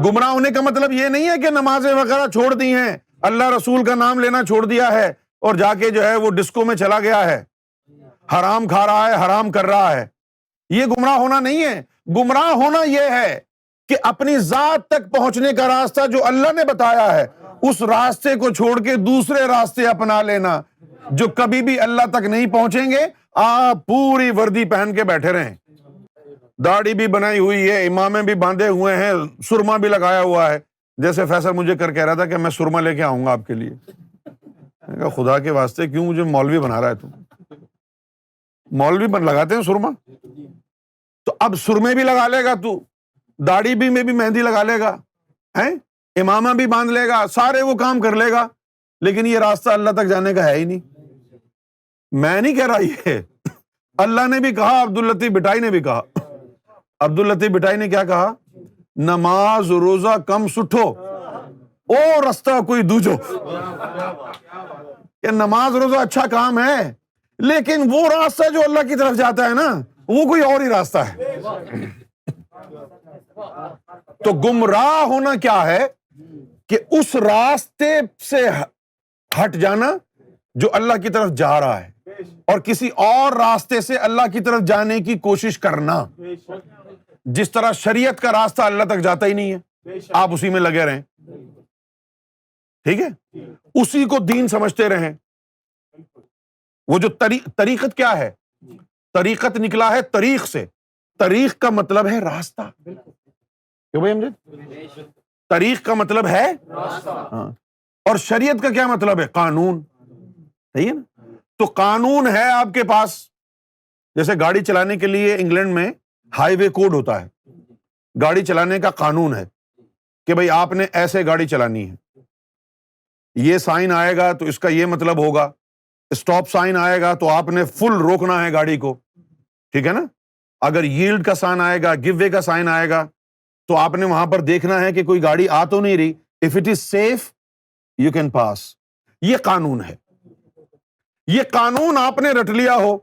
Speaker 1: گمراہ ہونے کا مطلب یہ نہیں ہے کہ نمازیں وغیرہ چھوڑ دی ہیں، اللہ رسول کا نام لینا چھوڑ دیا ہے اور جا کے جو ہے وہ ڈسکو میں چلا گیا ہے، حرام کھا رہا ہے، حرام کر رہا ہے۔ یہ گمراہ ہونا نہیں ہے۔ گمراہ ہونا یہ ہے کہ اپنی ذات تک پہنچنے کا راستہ جو اللہ نے بتایا ہے اس راستے کو چھوڑ کے دوسرے راستے اپنا لینا، جو کبھی بھی اللہ تک نہیں پہنچیں گے۔ آپ پوری وردی پہن کے بیٹھے رہیں، داڑھی بھی بنائی ہوئی ہے، امامے بھی باندھے ہوئے ہیں، سرما بھی لگایا ہوا ہے، جیسے فیصل مجھے کر کہہ رہا تھا کہ میں سرما لے کے آؤں گا آپ کے لیے۔ میں کہا خدا کے واسطے کیوں مجھے مولوی بنا رہا ہے تو؟ مولوی لگاتے ہیں سرما، تو اب سرمے بھی لگا لے گا تو، داڑھی بھی میں بھی مہندی لگا لے گا، ہیں امامہ بھی باندھ لے گا، سارے وہ کام کر لے گا، لیکن یہ راستہ اللہ تک جانے کا ہے ہی نہیں۔ میں نہیں کہہ رہا، یہ اللہ نے بھی کہا، عبداللطیف بٹائی نے بھی کہا۔ عبداللطیف بٹائی نے کیا کہا؟ نماز روزہ کم سٹھو او رستہ کوئی دوجو، کہ نماز روزہ اچھا کام ہے لیکن وہ راستہ جو اللہ کی طرف جاتا ہے نا وہ کوئی اور ہی راستہ ہے۔ تو گمراہ ہونا کیا ہے؟ کہ اس راستے سے ہٹ جانا جو اللہ کی طرف جا رہا ہے اور کسی اور راستے سے اللہ کی طرف جانے کی کوشش کرنا۔ جس طرح شریعت کا راستہ اللہ تک جاتا ہی نہیں ہے، آپ اسی میں لگے رہیں، ٹھیک ہے، اسی کو دین سمجھتے رہیں۔ وہ جو طریقت کیا ہے؟ طریقت نکلا ہے طریق سے، طریق کا مطلب ہے راستہ، کیوں بھائی امجد؟ طریق کا مطلب ہے ہاں، اور شریعت کا کیا مطلب ہے؟ قانون، صحیح ہے نا؟ تو قانون ہے آپ کے پاس، جیسے گاڑی چلانے کے لیے انگلینڈ میں ہائی وے کوڈ ہوتا ہے، گاڑی چلانے کا قانون ہے کہ بھئی آپ نے ایسے گاڑی چلانی ہے، یہ سائن آئے گا تو اس کا یہ مطلب ہوگا، اسٹاپ سائن آئے گا تو آپ نے فل روکنا ہے گاڑی کو، ٹھیک ہے نا؟ اگر ییلڈ کا سائن آئے گا، گیو وے کا سائن آئے گا تو آپ نے وہاں پر دیکھنا ہے کہ کوئی گاڑی آ تو نہیں رہی، if it is safe you can pass. یہ قانون ہے، یہ قانون آپ نے رٹ لیا ہو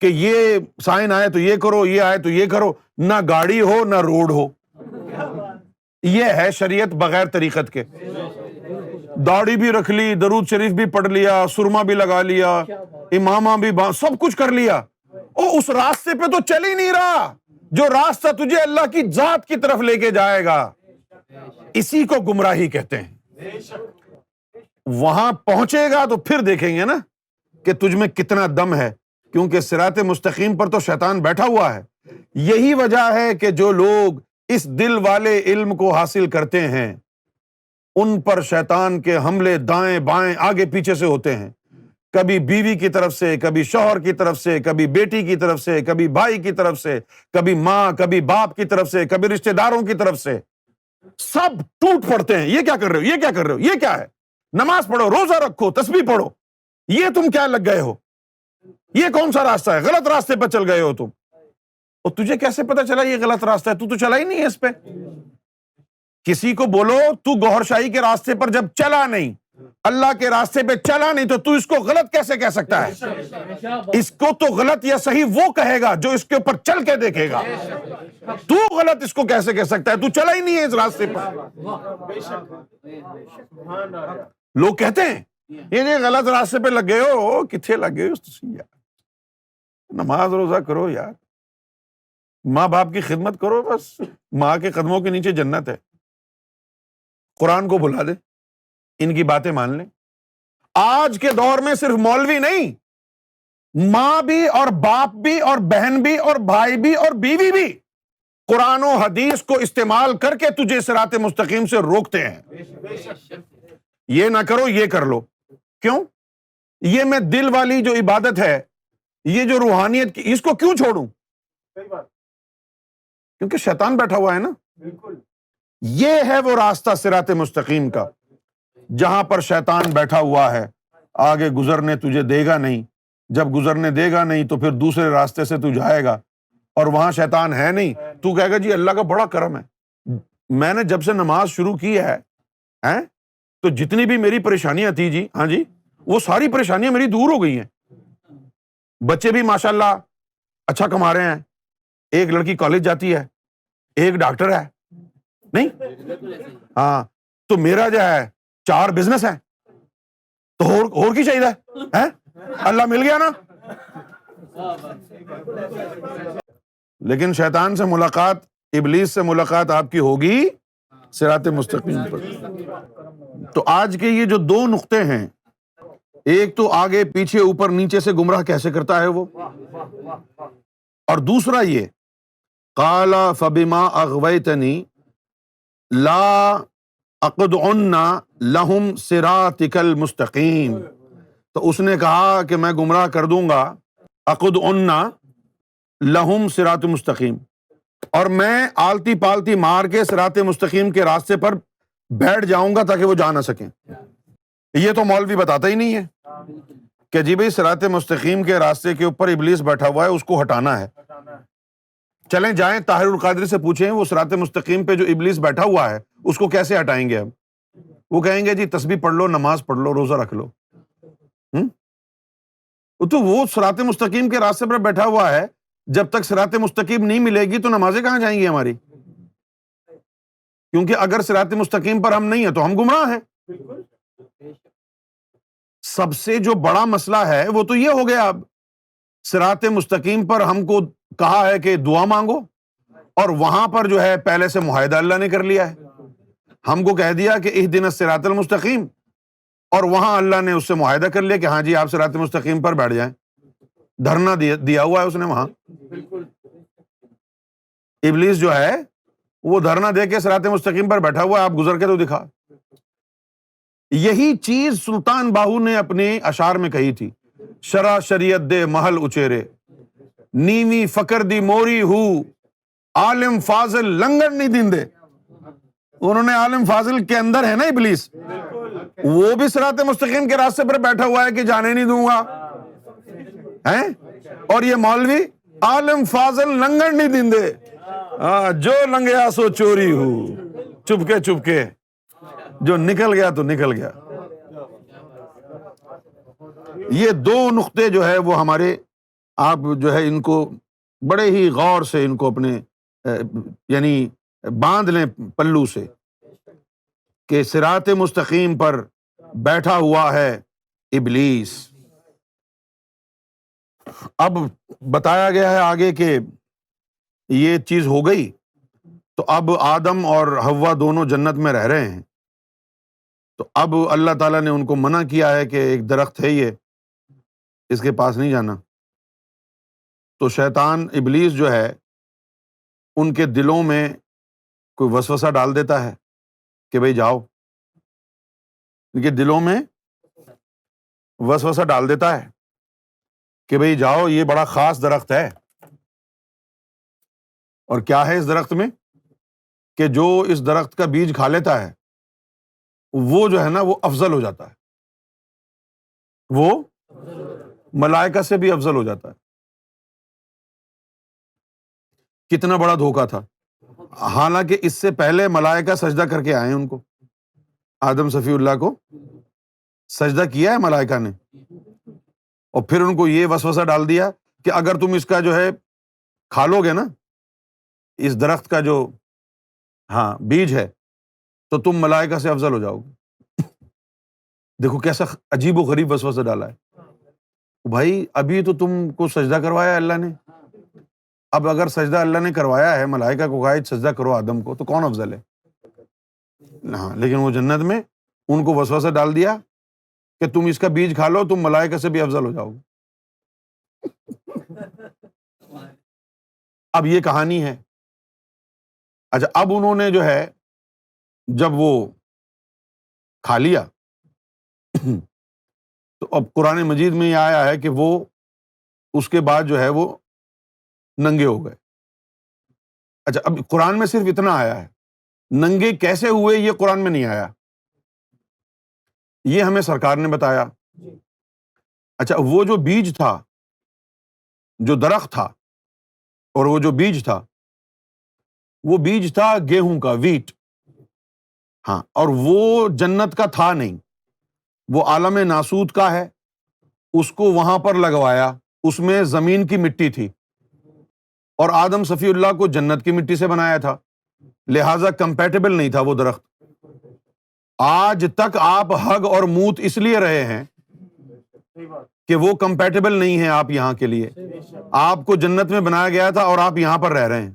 Speaker 1: کہ یہ سائن آئے تو یہ کرو، یہ آئے تو یہ کرو، نہ گاڑی ہو نہ روڈ ہو، یہ ہے شریعت بغیر طریقت کے۔ داڑھی بھی رکھ لی، درود شریف بھی پڑھ لیا، سرما بھی لگا لیا، امامہ بھی سب کچھ کر لیا، اس راستے پہ تو چل ہی نہیں رہا جو راستہ تجھے اللہ کی ذات کی طرف لے کے جائے گا. اسی کو گمراہی کہتے ہیں. وہاں پہنچے گا تو پھر دیکھیں گے نا کہ تجھ میں کتنا دم ہے، کیونکہ صراط مستقیم پر تو شیطان بیٹھا ہوا ہے. یہی وجہ ہے کہ جو لوگ اس دل والے علم کو حاصل کرتے ہیں ان پر شیطان کے حملے دائیں بائیں آگے پیچھے سے ہوتے ہیں. کبھی بیوی کی طرف سے، کبھی شوہر کی طرف سے، کبھی بیٹی کی طرف سے، کبھی بھائی کی طرف سے، کبھی ماں، کبھی باپ کی طرف سے، کبھی رشتہ داروں کی طرف سے. سب ٹوٹ پڑتے ہیں. یہ کیا کر رہے ہو، یہ کیا کر رہے ہو، یہ کیا ہے، نماز پڑھو، روزہ رکھو، تسبیح پڑھو، یہ تم کیا لگ گئے ہو، یہ کون سا راستہ ہے، غلط راستے پہ چل گئے ہو تم. اور تجھے کیسے پتا چلا یہ غلط راستہ ہے، تو چلا ہی نہیں ہے اس پہ. کسی کو بولو تو گوہر شاہی کے راستے پر جب چلا نہیں، اللہ کے راستے پہ چلا نہیں، تو اس کو غلط کیسے کہہ سکتا ہے؟ اس کو تو غلط یا صحیح وہ کہے گا جو اس کے اوپر چل کے دیکھے گا. تو غلط اس کو کیسے کہہ سکتا ہے، تو چلا ہی نہیں ہے اس راستے پر. لوگ کہتے ہیں یہ غلط راستے پہ لگ گئے ہو. کتنے لگ گئے ہو تسی یار؟ نماز روزہ کرو یار، ماں باپ کی خدمت کرو، بس ماں کے قدموں کے نیچے جنت ہے. قرآن کو بھلا دے، ان کی باتیں مان لیں. آج کے دور میں صرف مولوی نہیں، ماں بھی اور باپ بھی اور بہن بھی اور بھائی بھی اور بیوی بھی قرآن و حدیث کو استعمال کر کے تجھے صراط مستقیم سے روکتے ہیں. یہ نہ کرو، یہ کر لو. کیوں؟ یہ میں دل والی جو عبادت ہے، یہ جو روحانیت کی، اس کو کیوں چھوڑوں؟ کیونکہ شیطان بیٹھا ہوا ہے نا. یہ ہے وہ راستہ صراط مستقیم کا جہاں پر شیطان بیٹھا ہوا ہے. آگے گزرنے تجھے دے گا نہیں. جب گزرنے دے گا نہیں تو پھر دوسرے راستے سے تو جائے گا اور وہاں شیطان ہے نہیں. تو کہے گا جی اللہ کا بڑا کرم ہے، میں نے جب سے نماز شروع کی ہے تو جتنی بھی میری پریشانیاں تھی جی، ہاں جی، وہ ساری پریشانیاں میری دور ہو گئی ہیں. بچے بھی ماشاءاللہ اچھا کما رہے ہیں. ایک لڑکی کالج جاتی ہے، ایک ڈاکٹر ہے. نہیں ہاں، تو میرا جو ہے 4 بزنس ہے، تو اور کی چاہیے؟ اللہ مل گیا نا. لیکن شیطان سے ملاقات، ابلیس سے ملاقات آپ کی ہوگی صراط مستقیم پر. تو آج کے یہ جو 2 نقطے ہیں، ایک تو آگے پیچھے اوپر نیچے سے گمراہ کیسے کرتا ہے وہ، اور دوسرا یہ قال فبما اغویتنی لا اقعدن لہم صراطک المستقیم. تو اس نے کہا کہ میں گمراہ کر دوں گا، اقعدن لہم صراط مستقیم، اور میں آلتی پالتی مار کے صراط مستقیم کے راستے پر بیٹھ جاؤں گا تاکہ وہ جا نہ سکیں. یہ تو مولوی بتاتا ہی نہیں ہے کہ جی بھئی صراط مستقیم کے راستے کے اوپر ابلیس بیٹھا ہوا ہے، اس کو ہٹانا ہے. چلیں جائیں طاہر القادری سے پوچھیں وہ صراط مستقیم پہ جو ابلیس بیٹھا ہوا ہے اس کو کیسے ہٹائیں گے. اب وہ کہیں گے جی تسبیح پڑھ لو، نماز پڑھ لو، روزہ رکھ لو. تو وہ صراط مستقیم کے راستے پر بیٹھا ہوا ہے، جب تک صراط مستقیم نہیں ملے گی تو نمازیں کہاں جائیں گی ہماری؟ کیونکہ اگر صراط مستقیم پر ہم نہیں ہیں تو ہم گمراہ ہیں. سب سے جو بڑا مسئلہ ہے وہ تو یہ ہو گیا، اب صراط مستقیم پر ہم کو کہا ہے کہ دعا مانگو، اور وہاں پر جو ہے پہلے سے معاہدہ اللہ نے کر لیا ہے. ہم کو کہہ دیا کہ اہدنا الصراط المستقیم، اور وہاں اللہ نے اس سے معاہدہ کر لیا کہ ہاں جی آپ صراط مستقیم پر بیٹھ جائیں. دھرنا دیا ہوا ہے اس نے وہاں. ابلیس جو ہے وہ دھرنا دے کے صراط مستقیم پر بیٹھا ہوا ہے، آپ گزر کے تو دکھا. یہی چیز سلطان باہو نے اپنے اشعار میں کہی تھی، شرع شریعت دے محل اچیرے، نیوی فکر دی موری ہو، عالم فاضل لنگر نہیں دیندے. انہوں نے عالم فاضل کے اندر ہے نا ابلیس، وہ بھی صراط مستقیم کے راستے پر بیٹھا ہوا ہے کہ جانے نہیں دوں گا، اور یہ مولوی عالم فاضل لنگر نہیں دیندے، جو لنگیا سو چوری ہو، چپ کے جو نکل گیا تو نکل گیا. یہ 2 نقطے جو ہے وہ ہمارے، آپ جو ہے ان کو بڑے ہی غور سے ان کو اپنے یعنی باندھ لیں پلو سے، کہ صراط مستقیم پر بیٹھا ہوا ہے ابلیس. اب بتایا گیا ہے آگے کہ یہ چیز ہو گئی تو اب آدم اور حوا دونوں جنت میں رہ رہے ہیں، تو اب اللہ تعالیٰ نے ان کو منع کیا ہے کہ ایک درخت ہے یہ، اس کے پاس نہیں جانا۔ تو شیطان ابلیس جو ہے ان کے دلوں میں کوئی وسوسہ ڈال دیتا ہے کہ بھئی جاؤ، ان کے دلوں میں وسوسہ ڈال دیتا ہے کہ بھئی جاؤ، یہ بڑا خاص درخت ہے۔ اور کیا ہے اس درخت میں؟ کہ جو اس درخت کا بیج کھا لیتا ہے وہ جو ہے نا وہ افضل ہو جاتا ہے، وہ ملائکہ سے بھی افضل ہو جاتا ہے۔ کتنا بڑا دھوکہ تھا، حالانکہ اس سے پہلے ملائکہ سجدہ کر کے آئے ان کو، آدم صفی اللہ کو سجدہ کیا ہے ملائکہ نے، اور پھر ان کو یہ وسوسہ ڈال دیا کہ اگر تم اس کا جو ہے کھا لو گے نا، اس درخت کا جو بیج ہے، تو تم ملائکہ سے افضل ہو جاؤ گے۔ دیکھو کیسا عجیب و غریب وسوسہ ڈالا ہے۔ بھائی ابھی تو تم کو سجدہ کروایا اللہ نے، اب اگر سجدہ اللہ نے کروایا ہے، ملائکہ کو کہا سجدہ کرو آدم کو، تو کون افضل ہے؟ لیکن وہ جنت میں ان کو وسوسہ ڈال دیا کہ تم اس کا بیج کھا لو، تم ملائکہ سے بھی افضل ہو جاؤ گے۔ اب یہ کہانی ہے۔ اچھا، اب انہوں نے جو ہے جب وہ کھا لیا تو اب قرآن مجید میں یہ آیا ہے کہ وہ اس کے بعد جو ہے وہ ننگے ہو گئے۔ اچھا، اب قرآن میں صرف اتنا آیا ہے، ننگے کیسے ہوئے یہ قرآن میں نہیں آیا، یہ ہمیں سرکار نے بتایا۔ اچھا، وہ جو بیج تھا، جو درخت تھا، اور وہ جو بیج تھا، وہ بیج تھا گیہوں کا، ویٹ، اور وہ جنت کا تھا نہیں، وہ عالم ناسوت کا ہے، اس کو وہاں پر لگوایا، اس میں زمین کی مٹی تھی، اور آدم صفی اللہ کو جنت کی مٹی سے بنایا تھا، لہٰذا کمپیٹیبل نہیں تھا وہ درخت۔ آج تک آپ ہگ اور موت اس لیے رہے ہیں کہ وہ کمپیٹیبل نہیں ہے آپ یہاں کے لیے، آپ کو جنت میں بنایا گیا تھا اور آپ یہاں پر رہ رہے ہیں۔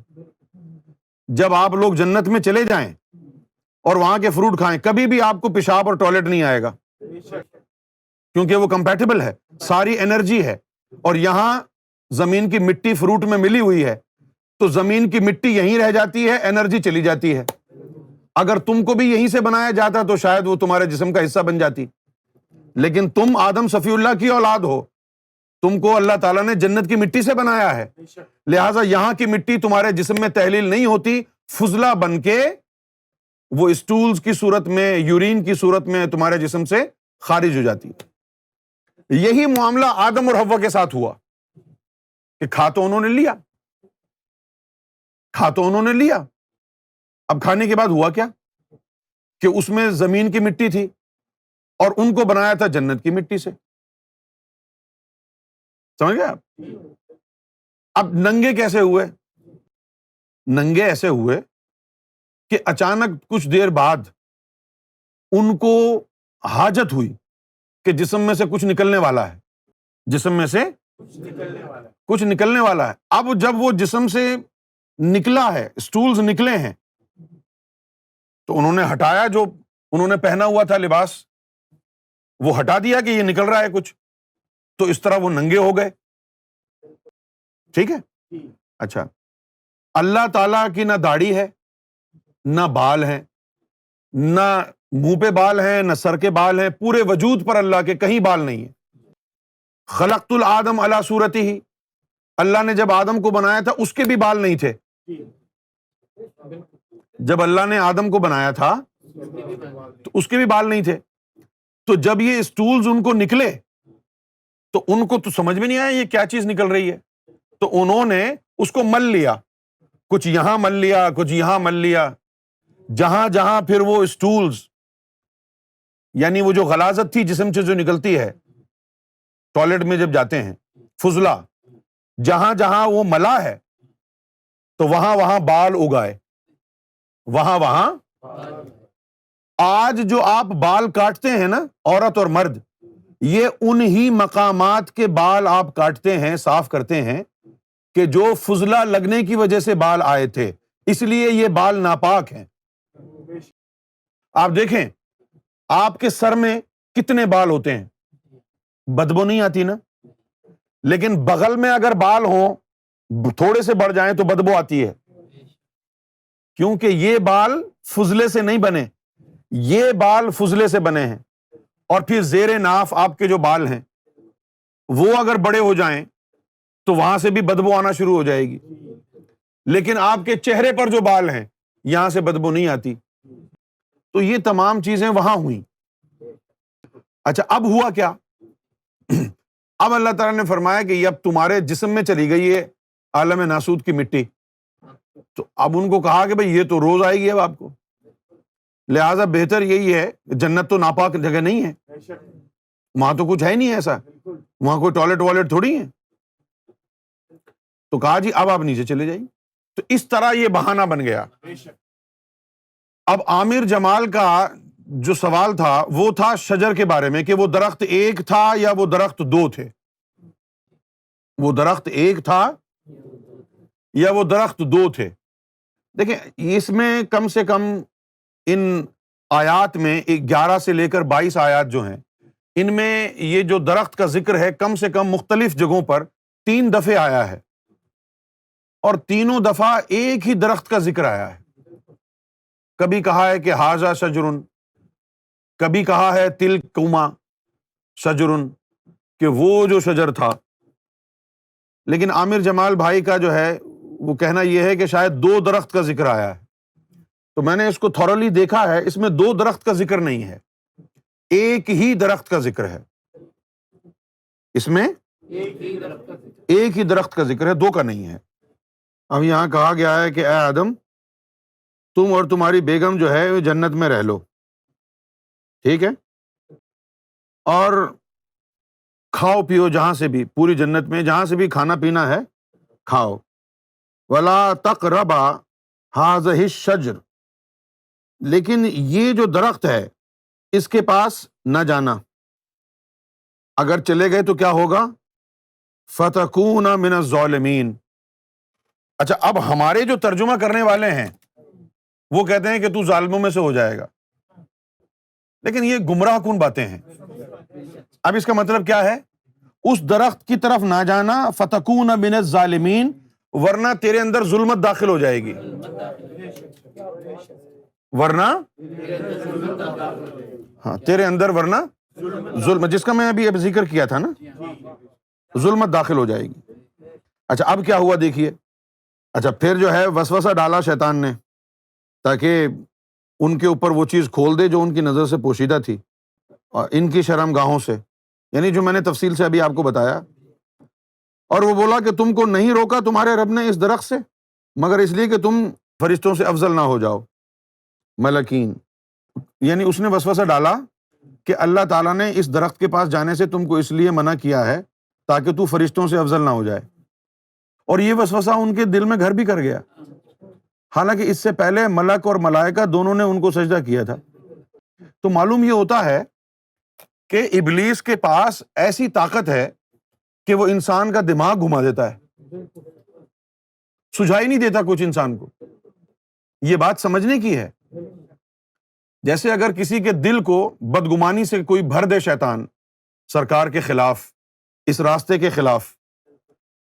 Speaker 1: جب آپ لوگ جنت میں چلے جائیں اور وہاں کے فروٹ کھائیں، کبھی بھی آپ کو پیشاب اور ٹوائلٹ نہیں آئے گا، کیونکہ وہ کمپیٹیبل ہے، ساری انرجی ہے، اور یہاں زمین کی مٹی فروٹ میں ملی ہوئی ہے، تو زمین کی مٹی یہیں رہ جاتی ہے، انرجی چلی جاتی ہے۔ اگر تم کو بھی یہیں سے بنایا جاتا تو شاید وہ تمہارے جسم کا حصہ بن جاتی، لیکن تم آدم صفی اللہ کی اولاد ہو، تم کو اللہ تعالیٰ نے جنت کی مٹی سے بنایا ہے، لہٰذا یہاں کی مٹی تمہارے جسم میں تحلیل نہیں ہوتی، فضلہ بن کے وہ اسٹولز کی صورت میں، یورین کی صورت میں تمہارے جسم سے خارج ہو جاتی ہے۔ یہی معاملہ آدم اور حوا کے ساتھ ہوا کہ کھا تو انہوں نے لیا، اب کھانے کے بعد ہوا کیا کہ اس میں زمین کی مٹی تھی اور ان کو بنایا تھا جنت کی مٹی سے۔ سمجھ گئے آپ؟ اب ننگے کیسے ہوئے؟ ننگے ایسے ہوئے کہ اچانک کچھ دیر بعد ان کو حاجت ہوئی کہ جسم میں سے کچھ نکلنے والا ہے، جسم میں سے کچھ نکلنے والا ہے۔ اب جب وہ جسم سے نکلا ہے، اسٹولز نکلے ہیں، تو انہوں نے ہٹایا، جو انہوں نے پہنا ہوا تھا لباس وہ ہٹا دیا کہ یہ نکل رہا ہے کچھ، تو اس طرح وہ ننگے ہو گئے۔ ٹھیک ہے؟ اچھا، اللہ تعالیٰ کی نہ داڑھی ہے، نہ بال ہیں، نہ منہ پہ بال ہیں، نہ سر کے بال ہیں، پورے وجود پر اللہ کے کہیں بال نہیں ہے۔ خلقت الآدم علی صورتہ، اللہ نے جب آدم کو بنایا تھا اس کے بھی بال نہیں تھے، جب اللہ نے آدم کو بنایا تھا تو اس کے بھی بال نہیں تھے۔ تو جب یہ اسٹولز ان کو نکلے تو ان کو تو سمجھ میں نہیں آیا یہ کیا چیز نکل رہی ہے، تو انہوں نے اس کو مل لیا، کچھ یہاں مل لیا، کچھ یہاں مل لیا، جہاں جہاں پھر وہ اسٹولز، یعنی وہ جو غلاظت تھی جسم سے جو نکلتی ہے ٹوائلٹ میں جب جاتے ہیں، فضلہ، جہاں جہاں وہ ملا ہے تو وہاں وہاں بال اگائے، وہاں آج جو آپ بال کاٹتے ہیں نا، عورت اور مرد، یہ انہی مقامات کے بال آپ کاٹتے ہیں، صاف کرتے ہیں کہ جو فضلہ لگنے کی وجہ سے بال آئے تھے، اس لیے یہ بال ناپاک ہیں۔ آپ دیکھیں آپ کے سر میں کتنے بال ہوتے ہیں، بدبو نہیں آتی نا، لیکن بغل میں اگر بال ہوں تھوڑے سے بڑھ جائیں تو بدبو آتی ہے، کیونکہ یہ بال فضلے سے نہیں بنے، یہ بال فضلے سے بنے ہیں۔ اور پھر زیر ناف آپ کے جو بال ہیں وہ اگر بڑے ہو جائیں تو وہاں سے بھی بدبو آنا شروع ہو جائے گی، لیکن آپ کے چہرے پر جو بال ہیں یہاں سے بدبو نہیں آتی۔ تو یہ تمام چیزیں وہاں ہوئیں۔ اچھا اب ہوا کیا؟ اب اللہ تعالیٰ نے فرمایا کہ یہ اب تمہارے جسم میں چلی گئی ہے عالم ناسوت کی مٹی، تو اب ان کو کہا کہ بھئی یہ تو روز آئے گی اب آپ کو، لہٰذا بہتر یہی ہے، جنت تو ناپاک جگہ نہیں ہے، وہاں تو کچھ ہے نہیں ایسا، وہاں کوئی ٹوائلٹ والٹ تھوڑی ہے۔ تو کہا جی اب آپ نیچے چلے جائیے۔ تو اس طرح یہ بہانہ بن گیا۔ اب عامر جمال کا جو سوال تھا وہ تھا شجر کے بارے میں کہ وہ درخت ایک تھا یا وہ درخت دو تھے، وہ درخت ایک تھا یا وہ درخت دو تھے۔ دیکھیں اس میں کم سے کم ان آیات میں 11 سے لے کر 22 آیات جو ہیں ان میں یہ جو درخت کا ذکر ہے کم سے کم مختلف جگہوں پر 3 دفعے آیا ہے، اور تینوں دفعہ ایک ہی درخت کا ذکر آیا ہے۔ کبھی کہا ہے کہ ھذا شجرن، کبھی کہا ہے تلکما شجرن، کہ وہ جو شجر تھا۔ لیکن عامر جمال بھائی کا جو ہے وہ کہنا یہ ہے کہ شاید 2 درخت کا ذکر آیا ہے۔ تو میں نے اس کو تھورلی دیکھا ہے، اس میں 2 درخت کا ذکر نہیں ہے، ایک ہی درخت کا ذکر ہے، اس میں ایک ہی درخت کا ذکر ہے، 2 کا نہیں ہے۔ اب یہاں کہا گیا ہے کہ اے آدم تم اور تمہاری بیگم جو ہے وہ جنت میں رہ لو، ٹھیک ہے، اور کھاؤ پیو جہاں سے بھی، پوری جنت میں جہاں سے بھی کھانا پینا ہے کھاؤ۔ ولا تقربا ھذہ الشجر، لیکن یہ جو درخت ہے اس کے پاس نہ جانا، اگر چلے گئے تو کیا ہوگا؟ فتکون من الظالمین۔ اچھا اب ہمارے جو ترجمہ کرنے والے ہیں وہ کہتے ہیں کہ تو ظالموں میں سے ہو جائے گا، لیکن یہ گمراہ کن باتیں ہیں۔ اب اس کا مطلب کیا ہے؟ اس درخت کی طرف نہ جانا، فتکون من الظالمین، ورنہ تیرے اندر ظلمت داخل ہو جائے گی، ورنہ ہاں تیرے اندر ورنہ ظلم، جس کا میں ابھی ذکر کیا تھا نا، ظلمت داخل ہو جائے گی۔ اچھا اب کیا ہوا دیکھیے۔ اچھا پھر جو ہے وسوسہ ڈالا شیطان نے تاکہ ان کے اوپر وہ چیز کھول دے جو ان کی نظر سے پوشیدہ تھی، اور ان کی شرم گاہوں سے، یعنی جو میں نے تفصیل سے ابھی آپ کو بتایا۔ اور وہ بولا کہ تم کو نہیں روکا تمہارے رب نے اس درخت سے مگر اس لیے کہ تم فرشتوں سے افضل نہ ہو جاؤ، ملکین، یعنی اس نے وسوسہ ڈالا کہ اللہ تعالیٰ نے اس درخت کے پاس جانے سے تم کو اس لیے منع کیا ہے تاکہ تو فرشتوں سے افضل نہ ہو جائے، اور یہ وسوسہ ان کے دل میں گھر بھی کر گیا، حالانکہ اس سے پہلے ملک اور ملائکہ دونوں نے ان کو سجدہ کیا تھا۔ تو معلوم یہ ہوتا ہے کہ ابلیس کے پاس ایسی طاقت ہے کہ وہ انسان کا دماغ گھما دیتا ہے، سجھائی نہیں دیتا کچھ انسان کو۔ یہ بات سمجھنے کی ہے، جیسے اگر کسی کے دل کو بدگمانی سے کوئی بھر دے شیطان سرکار کے خلاف، اس راستے کے خلاف،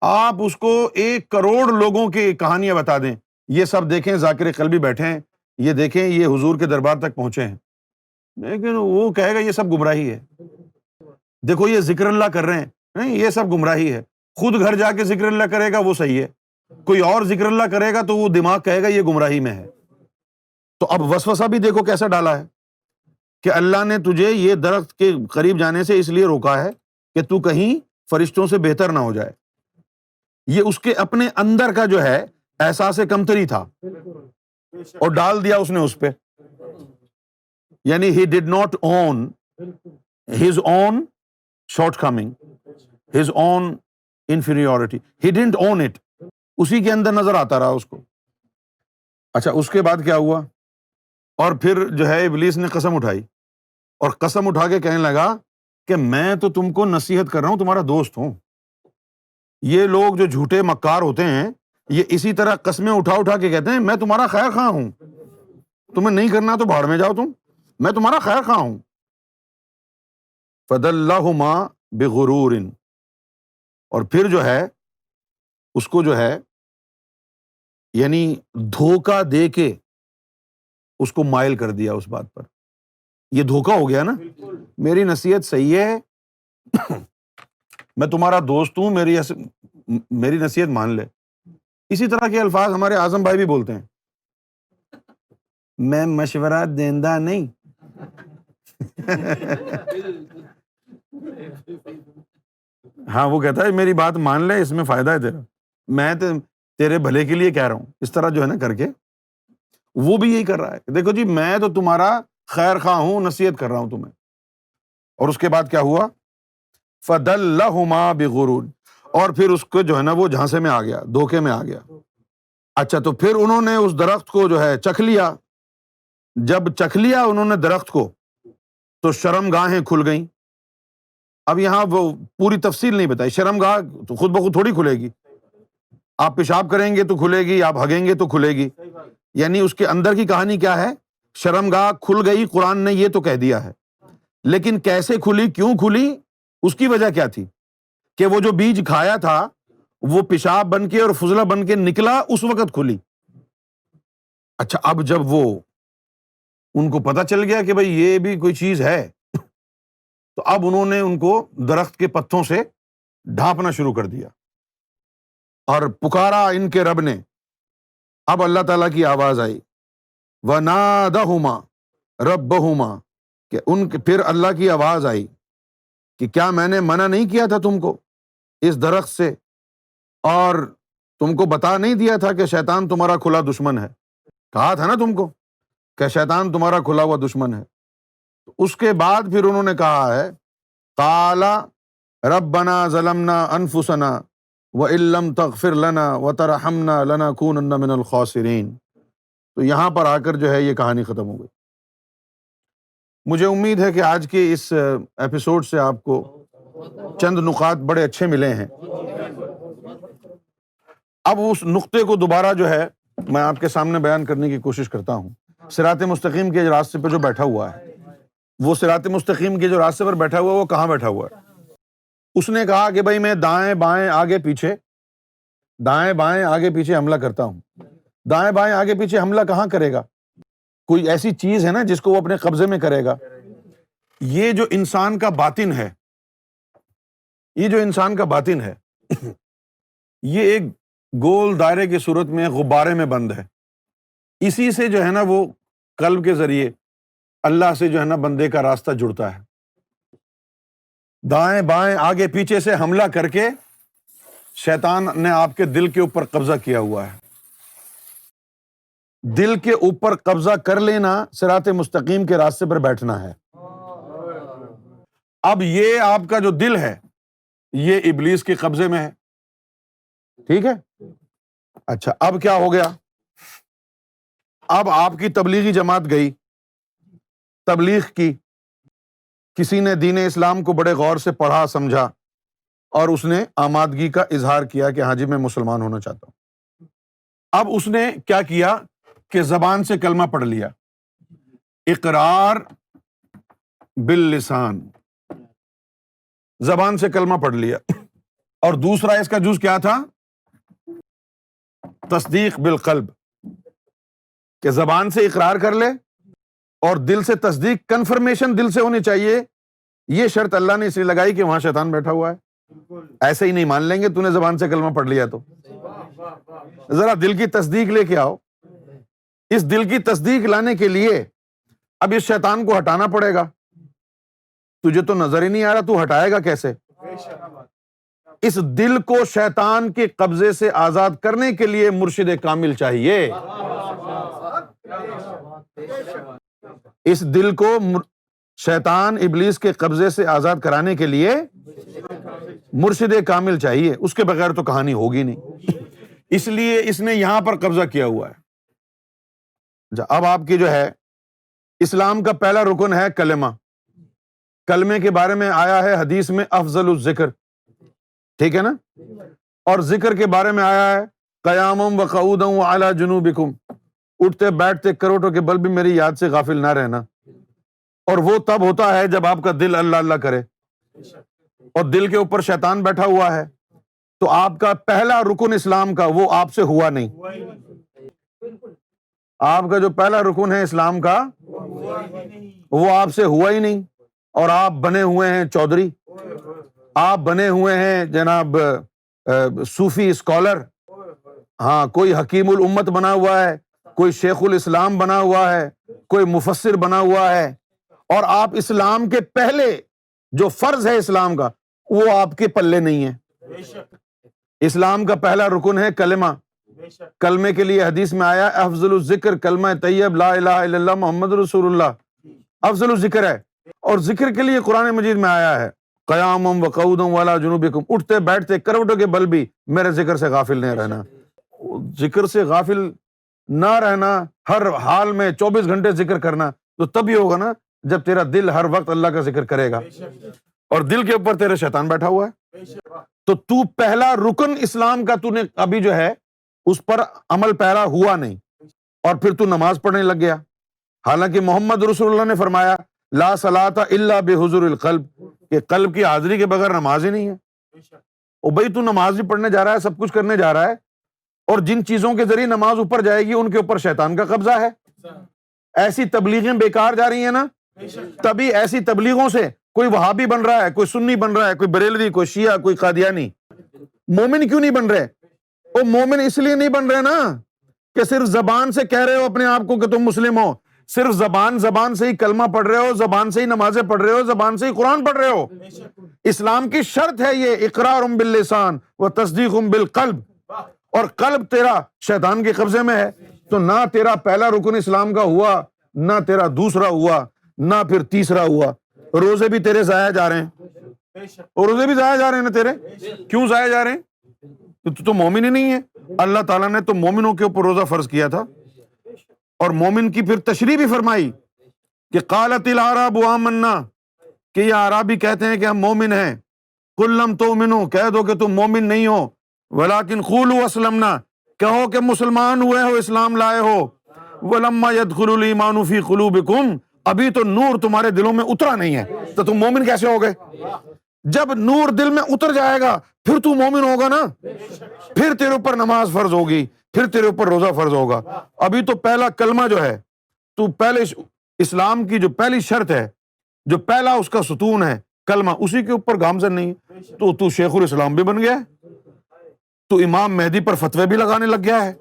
Speaker 1: آپ اس کو 1 کروڑ لوگوں کی کہانیاں بتا دیں، یہ سب دیکھیں ذاکر قلبی بیٹھے ہیں، یہ دیکھیں یہ حضور کے دربار تک پہنچے ہیں، لیکن وہ کہے گا یہ سب گمراہی ہے، دیکھو یہ ذکر اللہ کر رہے ہیں، نہیں یہ سب گمراہی ہے، خود گھر جا کے ذکر اللہ کرے گا وہ صحیح ہے، کوئی اور ذکر اللہ کرے گا تو وہ دماغ کہے گا یہ گمراہی میں ہے۔ تو اب وسوسہ بھی دیکھو کیسا ڈالا ہے کہ اللہ نے تجھے یہ درخت کے قریب جانے سے اس لیے روکا ہے کہ تو کہیں فرشتوں سے بہتر نہ ہو جائے۔ یہ اس کے اپنے اندر کا جو ہے احساس کمتری تھا، اور ڈال دیا اس نے اس پہ، یعنی he did not own his own shortcoming, his own inferiority, he didn't own it، اسی کے اندر نظر آتا رہا اس کو۔ اچھا اس کے بعد کیا ہوا؟ اور پھر جو ہے ابلیس نے قسم اٹھائی، اور قسم اٹھا کے کہنے لگا کہ میں تو تم کو نصیحت کر رہا ہوں، تمہارا دوست ہوں. یہ لوگ جو جھوٹے مکار ہوتے ہیں یہ اسی طرح قسمیں اٹھا اٹھا کے کہتے ہیں میں تمہارا خیر خواہ ہوں، تمہیں نہیں کرنا تو بھاڑ میں جاؤ تم، میں تمہارا خیر خواہ ہوں. فَدَلَّهُمَا بِغُرُورٍ، اور پھر جو ہے اس کو جو ہے یعنی دھوکہ دے کے اس کو مائل کر دیا اس بات پر. یہ دھوکہ ہو گیا نا. میری نصیحت صحیح ہے، میں تمہارا دوست ہوں، میری نصیحت مان لے. اسی طرح کے الفاظ ہمارے اعظم بھائی بھی بولتے ہیں، میں مشورہ دیندا نہیں. ہاں وہ کہتا ہے میری بات مان لے، اس میں فائدہ ہے تیرا، میں تیرے بھلے کے لیے کہہ رہا ہوں. اس طرح جو ہے نا کر کے وہ بھی یہی کر رہا ہے. دیکھو جی میں تو تمہارا خیر خواہ ہوں، نصیحت کر رہا ہوں تمہیں. اور اس کے بعد کیا ہوا؟ فَدَلَّهُمَا بِغُرُورٍ، اور پھر اس کو جو ہے نا وہ جھانسے میں آ گیا، دھوکے میں آ گیا. اچھا تو پھر انہوں نے اس درخت کو جو ہے چکھ لیا. جب چکھ لیا انہوں نے درخت کو تو شرمگاہیں کھل گئیں. اب یہاں وہ پوری تفصیل نہیں بتائی. شرمگاہ تو خود بخود تھوڑی کھلے گی، آپ پیشاب کریں گے تو کھلے گی، آپ ہگیں گے تو کھلے گی. یعنی اس کے اندر کی کہانی کیا ہے؟ شرمگاہ کھل گئی، قرآن نے یہ تو کہہ دیا ہے. لیکن کیسے کھلی، کیوں کھلی، اس کی وجہ کیا تھی؟ کہ وہ جو بیج کھایا تھا وہ پیشاب بن کے اور فضلہ بن کے نکلا، اس وقت کھلی. اچھا اب جب وہ ان کو پتہ چل گیا کہ بھئی یہ بھی کوئی چیز ہے، تو اب انہوں نے ان کو درخت کے پتوں سے ڈھانپنا شروع کر دیا اور پکارا ان کے رب نے. اب اللہ تعالیٰ کی آواز آئی، وَنَادَهُمَا رَبَّهُمَا، کہ ان کے پھر اللہ کی آواز آئی کہ کیا میں نے منع نہیں کیا تھا تم کو اس درخت سے، اور تم کو بتا نہیں دیا تھا کہ شیطان تمہارا کھلا دشمن ہے؟ کہا تھا نا تم کو کہ شیطان تمہارا کھلا ہوا دشمن ہے. اس کے بعد پھر انہوں نے کہا ہے قَالَ رَبَّنَا ظَلَمْنَا أَنفُسَنَا وَإِن لَّمْ تَغْفِرْ لَنَا وَتَرْحَمْنَا لَنَكُونَنَّ مِنَ الْخَاسِرِينَ. تو یہاں پر آ کر جو ہے یہ کہانی ختم ہو گئی. مجھے امید ہے کہ آج کے اس ایپیسوڈ سے آپ کو چند نقاط بڑے اچھے ملے ہیں. اب اس نقطے کو دوبارہ جو ہے میں آپ کے سامنے بیان کرنے کی کوشش کرتا ہوں. صراط مستقیم کے راستے پہ جو بیٹھا ہوا ہے، وہ صراط مستقیم کے جو راستے پر بیٹھا ہوا ہے وہ کہاں بیٹھا ہوا ہے؟ اس نے کہا کہ بھائی میں دائیں بائیں آگے پیچھے حملہ کرتا ہوں. دائیں بائیں آگے پیچھے حملہ کہاں کرے گا؟ کوئی ایسی چیز ہے نا جس کو وہ اپنے قبضے میں کرے گا؟ یہ جو انسان کا باطن ہے، یہ ایک گول دائرے کی صورت میں غبارے میں بند ہے. اسی سے جو ہے نا وہ قلب کے ذریعے اللہ سے جو ہے نا بندے کا راستہ جڑتا ہے. دائیں بائیں آگے پیچھے سے حملہ کر کے شیطان نے آپ کے دل کے اوپر قبضہ کیا ہوا ہے. دل کے اوپر قبضہ کر لینا صراط مستقیم کے راستے پر بیٹھنا ہے. اب یہ آپ کا جو دل ہے یہ ابلیس کے قبضے میں ہے. ٹھیک ہے. اچھا اب کیا ہو گیا؟ اب آپ کی تبلیغی جماعت گئی، تبلیغ کی، کسی نے دین اسلام کو بڑے غور سے پڑھا سمجھا اور اس نے آمادگی کا اظہار کیا کہ ہاں جی میں مسلمان ہونا چاہتا ہوں. اب اس نے کیا کیا کہ زبان سے کلمہ پڑھ لیا، اقرار باللسان، زبان سے کلمہ پڑھ لیا. اور دوسرا اس کا جز کیا تھا؟ تصدیق بالقلب، کہ زبان سے اقرار کر لے اور دل سے تصدیق، کنفرمیشن دل سے ہونی چاہیے. یہ شرط اللہ نے اس لیے لگائی کہ وہاں شیطان بیٹھا ہوا ہے. ایسے ہی نہیں مان لیں گے تو نے زبان سے کلمہ پڑھ لیا تو. ذرا دل کی تصدیق لے کے آؤ. اس دل کی تصدیق لانے کے لیے اب اس شیطان کو ہٹانا پڑے گا. تجھے تو نظر ہی نہیں آ رہا، تو ہٹائے گا کیسے؟ اس دل کو شیطان کے قبضے سے آزاد کرنے کے لیے مرشد کامل چاہیے. اس دل کو شیطان ابلیس کے قبضے سے آزاد کرانے کے لیے مرشد کامل چاہیے. اس کے بغیر تو کہانی ہوگی نہیں. اس لیے اس نے یہاں پر قبضہ کیا ہوا ہے. اب آپ کی جو ہے اسلام کا پہلا رکن ہے کلمہ. کلمے کے بارے میں آیا ہے حدیث میں افضل الذکر، ٹھیک ہے نا، اور ذکر کے بارے میں آیا ہے قیاما وقعودا وعلی جنوبکم، اٹھتے بیٹھتے کروٹوں کے بل بھی میری یاد سے غافل نہ رہنا، اور وہ تب ہوتا ہے جب آپ کا دل اللہ اللہ کرے، اور دل کے اوپر شیطان بیٹھا ہوا ہے، تو آپ کا پہلا رکن اسلام کا وہ آپ سے ہوا نہیں، آپ کا جو پہلا رکن ہے اسلام کا وہ آپ سے ہوا ہی نہیں، اور آپ بنے ہوئے ہیں چودھری، آپ بنے ہوئے ہیں جناب صوفی اسکالر، ہاں کوئی حکیم الامت بنا ہوا ہے، کوئی شیخ الاسلام بنا ہوا ہے، کوئی مفسر بنا ہوا ہے، اور آپ اسلام کے پہلے جو فرض ہے اسلام کا وہ آپ کے پلے نہیں ہے۔ اسلام کا پہلا رکن ہے کلمہ، کلمے کے لیے حدیث میں آیا افضل الذکر کلمہ طیب لا الہ الا اللہ محمد رسول اللہ، افضل الذکر ہے، اور ذکر کے لیے قرآن مجید میں آیا ہے قیاما وقعودا وعلی جنوبکم، اٹھتے بیٹھتے کروٹوں کے بل بھی میرے ذکر سے غافل نہیں رہنا۔ ذکر سے غافل نہ رہنا، ہر حال میں 24 گھنٹے ذکر کرنا، تو تب ہی ہوگا نا جب تیرا دل ہر وقت اللہ کا ذکر کرے گا، اور دل کے اوپر تیرے شیطان بیٹھا ہوا ہے، تو پہلا رکن اسلام کا تو نے ابھی جو ہے اس پر عمل پیرا ہوا نہیں، اور پھر تو نماز پڑھنے لگ گیا، حالانکہ محمد رسول اللہ نے فرمایا لا صلاۃ الا بحضور القلب، کہ قلب کی حاضری کے بغیر نماز ہی نہیں ہے۔ او بھائی تو نماز بھی پڑھنے جا رہا ہے، سب کچھ کرنے جا رہا ہے، اور جن چیزوں کے ذریعے نماز اوپر جائے گی ان کے اوپر شیطان کا قبضہ ہے، ایسی تبلیغیں بیکار جا رہی ہیں نا، تبھی ایسی تبلیغوں سے کوئی وہابی بن رہا ہے، کوئی سنی بن رہا ہے، کوئی بریلوی، کوئی شیعہ، کوئی قادیانی۔ مومن کیوں نہیں بن رہے؟ وہ مومن اس لیے نہیں بن رہے نا کہ صرف زبان سے کہہ رہے ہو اپنے آپ کو کہ تم مسلم ہو، صرف زبان سے ہی کلمہ پڑھ رہے ہو، زبان سے ہی نمازیں پڑھ رہے ہو، زبان سے ہی قرآن پڑھ رہے ہو۔ اسلام کی شرط ہے یہ اقرار باللسان و تصدیق بالقلب، اور قلب تیرا شیطان کے قبضے میں ہے، تو نہ تیرا پہلا رکن اسلام کا ہوا، نہ تیرا دوسرا ہوا، نہ پھر تیسرا ہوا۔ روزے بھی تیرے ضائع جا رہے ہیں، اور روزے بھی ضائع جا رہے ہیں نا تیرے، کیوں ضائع جا رہے ہیں؟ تو مومن ہی نہیں ہے۔ اللہ تعالیٰ نے تو مومنوں کے اوپر روزہ فرض کیا تھا، اور مومن کی پھر تشریح بھی فرمائی کہ قالت الاعراب آمنا، کہ یہ اعرابی کہتے ہیں کہ ہم مومن ہیں، قل لم تؤمنوا، کہہ دو کہ تم مومن نہیں ہو، ولکن قولوا اسلمنا، کہو کہ مسلمان ہوئے ہو، اسلام لائے ہو، ولما يدخل الايمان في قلوبكم، ابھی تو نور تمہارے دلوں میں اترا نہیں ہے، تو تم مومن کیسے ہو گئے؟ جب نور دل میں اتر جائے گا پھر تو مومن ہوگا نا، پھر تیرے اوپر نماز فرض ہوگی، پھر تیرے اوپر روزہ فرض ہوگا۔ ابھی تو پہلا کلمہ جو ہے، تو پہلے اسلام کی جو پہلی شرط ہے، جو پہلا اس کا ستون ہے کلمہ، اسی کے اوپر گامزن نہیں، تو شیخ الاسلام بھی بن گیا ہے، تو امام مہدی پر فتوے بھی لگانے لگ گیا ہے،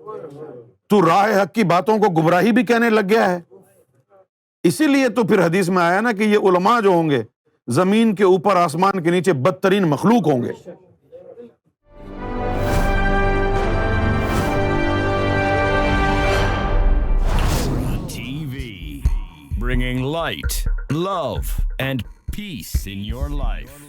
Speaker 1: تو راہ حق کی باتوں کو گمراہی بھی کہنے لگ گیا ہے۔ اسی لیے تو پھر حدیث میں آیا نا کہ یہ علماء جو ہوں گے زمین کے اوپر آسمان کے نیچے بدترین مخلوق ہوں گے۔
Speaker 3: TV, bringing light, love, and peace in your life.